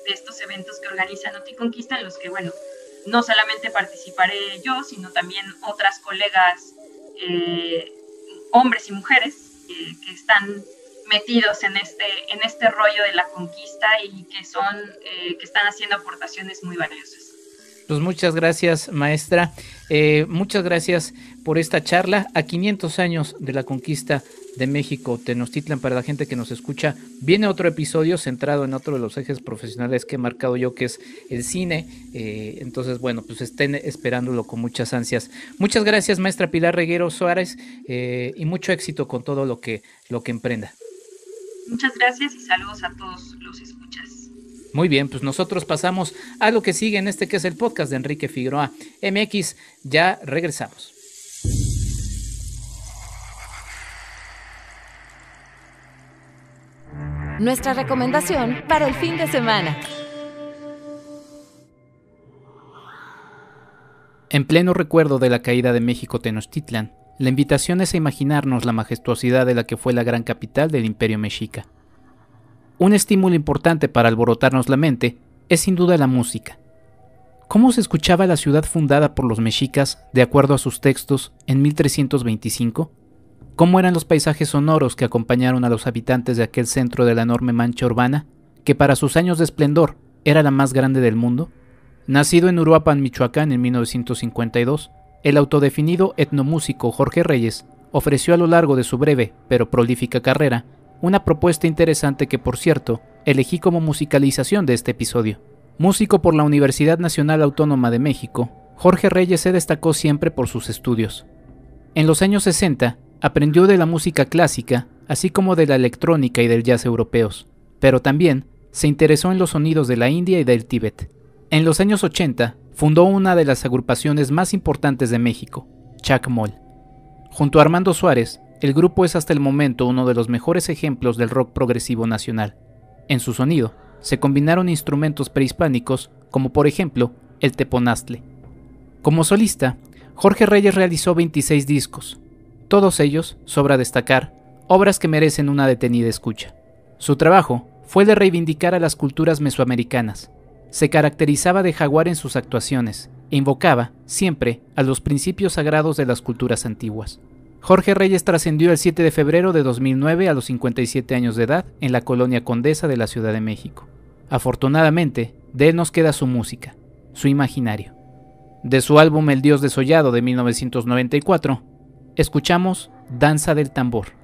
estos eventos que organiza Noticonquista, en los que, bueno, no solamente participaré yo, sino también otras colegas, hombres y mujeres, que están metidos en este rollo de la conquista y que están haciendo aportaciones muy valiosas. Pues muchas gracias, maestra. Muchas gracias por esta charla. A 500 años de la conquista de México, Tenochtitlan, para la gente que nos escucha, viene otro episodio centrado en otro de los ejes profesionales que he marcado yo, que es el cine. Entonces, bueno, pues estén esperándolo con muchas ansias. Muchas gracias, maestra Pilar Regueiro Suárez, y mucho éxito con todo lo que emprenda. Muchas gracias y saludos a todos los escuchas. Muy bien, pues nosotros pasamos a lo que sigue en que es el podcast de Enrique Figueroa MX. Ya regresamos. Nuestra recomendación para el fin de semana. En pleno recuerdo de la caída de México Tenochtitlan, la invitación es a imaginarnos la majestuosidad de la que fue la gran capital del Imperio Mexica. Un estímulo importante para alborotarnos la mente es sin duda la música. ¿Cómo se escuchaba la ciudad fundada por los mexicas de acuerdo a sus textos en 1325? ¿Cómo eran los paisajes sonoros que acompañaron a los habitantes de aquel centro de la enorme mancha urbana, que para sus años de esplendor era la más grande del mundo? Nacido en Uruapan, Michoacán en 1952, el autodefinido etnomúsico Jorge Reyes ofreció a lo largo de su breve pero prolífica carrera una propuesta interesante que, por cierto, elegí como musicalización de este episodio. Músico por la Universidad Nacional Autónoma de México, Jorge Reyes se destacó siempre por sus estudios. En los años 60, aprendió de la música clásica, así como de la electrónica y del jazz europeos, pero también se interesó en los sonidos de la India y del Tíbet. En los años 80, fundó una de las agrupaciones más importantes de México, Chacmol. Junto a Armando Suárez, el grupo es hasta el momento uno de los mejores ejemplos del rock progresivo nacional. En su sonido, se combinaron instrumentos prehispánicos, como por ejemplo, el teponaztle. Como solista, Jorge Reyes realizó 26 discos. Todos ellos, sobra destacar, obras que merecen una detenida escucha. Su trabajo fue de reivindicar a las culturas mesoamericanas. Se caracterizaba de jaguar en sus actuaciones e invocaba siempre a los principios sagrados de las culturas antiguas. Jorge Reyes trascendió el 7 de febrero de 2009 a los 57 años de edad en la colonia Condesa de la Ciudad de México. Afortunadamente, de él nos queda su música, su imaginario. De su álbum El Dios Desollado de 1994, escuchamos Danza del Tambor.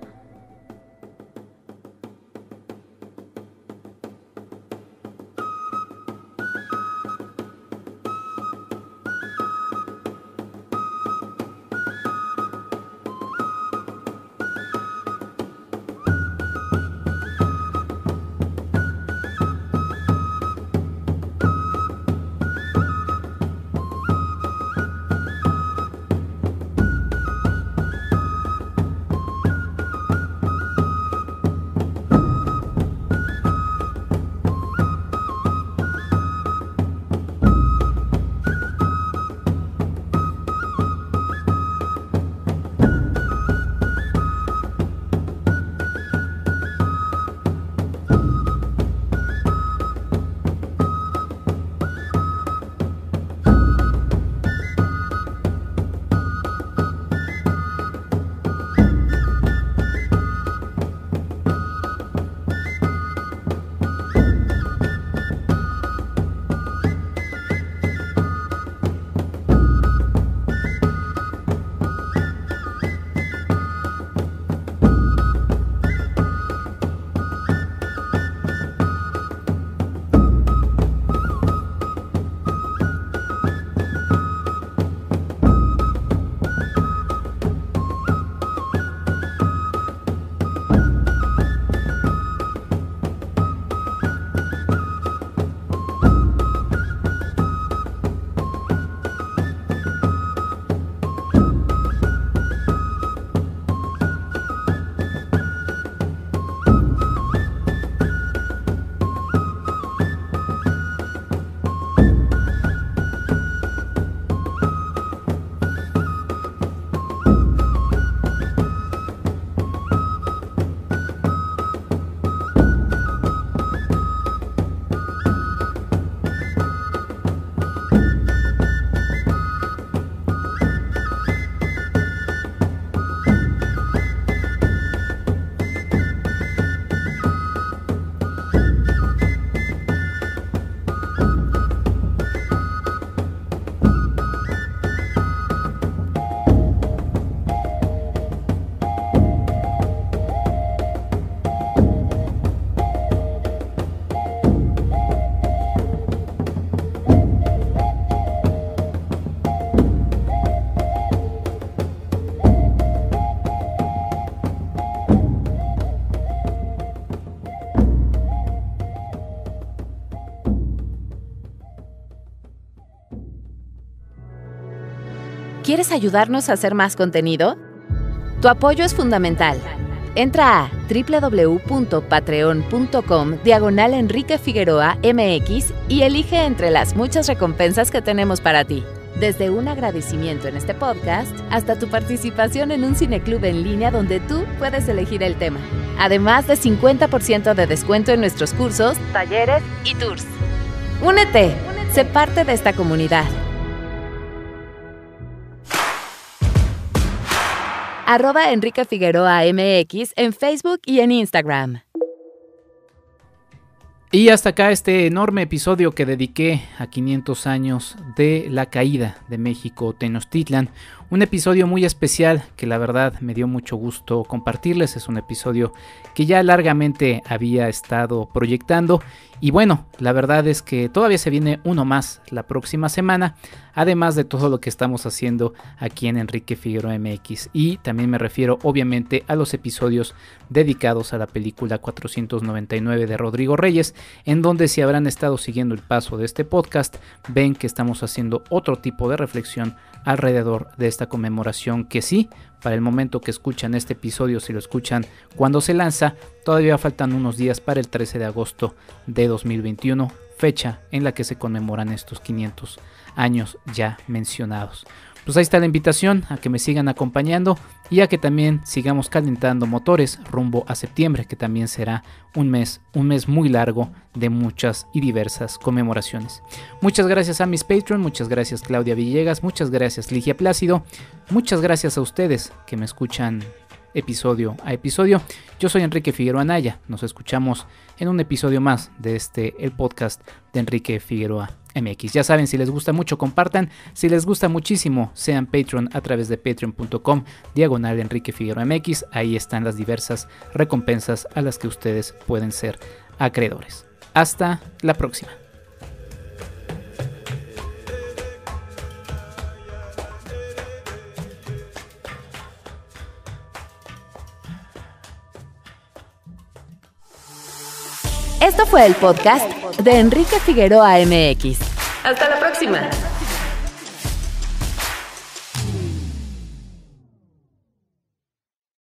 ¿Quieres ayudarnos a hacer más contenido? Tu apoyo es fundamental. Entra a www.patreon.com/Enrique Figueroa MX y elige entre las muchas recompensas que tenemos para ti. Desde un agradecimiento en este podcast hasta tu participación en un cineclub en línea donde tú puedes elegir el tema. Además de 50% de descuento en nuestros cursos, talleres y tours. ¡Únete! Sé parte de esta comunidad. @Enrique Figueroa MX en Facebook y en Instagram. Y hasta acá este enorme episodio que dediqué a 500 años de la caída de México Tenochtitlan. Un episodio muy especial que la verdad me dio mucho gusto compartirles. Es un episodio que ya largamente había estado proyectando. Y bueno, la verdad es que todavía se viene uno más la próxima semana. Además de todo lo que estamos haciendo aquí en Enrique Figueroa MX. Y también me refiero obviamente a los episodios dedicados a la película 499 de Rodrigo Reyes. En donde, si habrán estado siguiendo el paso de este podcast, ven que estamos haciendo otro tipo de reflexión alrededor de esta conmemoración que sí, para el momento que escuchan este episodio, si lo escuchan cuando se lanza, todavía faltan unos días para el 13 de agosto de 2021, fecha en la que se conmemoran estos 500 años ya mencionados. Pues ahí está la invitación a que me sigan acompañando y a que también sigamos calentando motores rumbo a septiembre, que también será un mes muy largo de muchas y diversas conmemoraciones. Muchas gracias a mis Patreon, muchas gracias Claudia Villegas, muchas gracias Ligia Plácido, muchas gracias a ustedes que me escuchan episodio a episodio. Yo soy Enrique Figueroa Anaya, nos escuchamos en un episodio más de el podcast de Enrique Figueroa MX. Ya saben, si les gusta mucho, compartan. Si les gusta muchísimo, sean Patreon a través de patreon.com/Enrique Figueroa MX. Ahí están las diversas recompensas a las que ustedes pueden ser acreedores. Hasta la próxima. Esto fue el podcast de Enrique Figueroa MX. Hasta la próxima.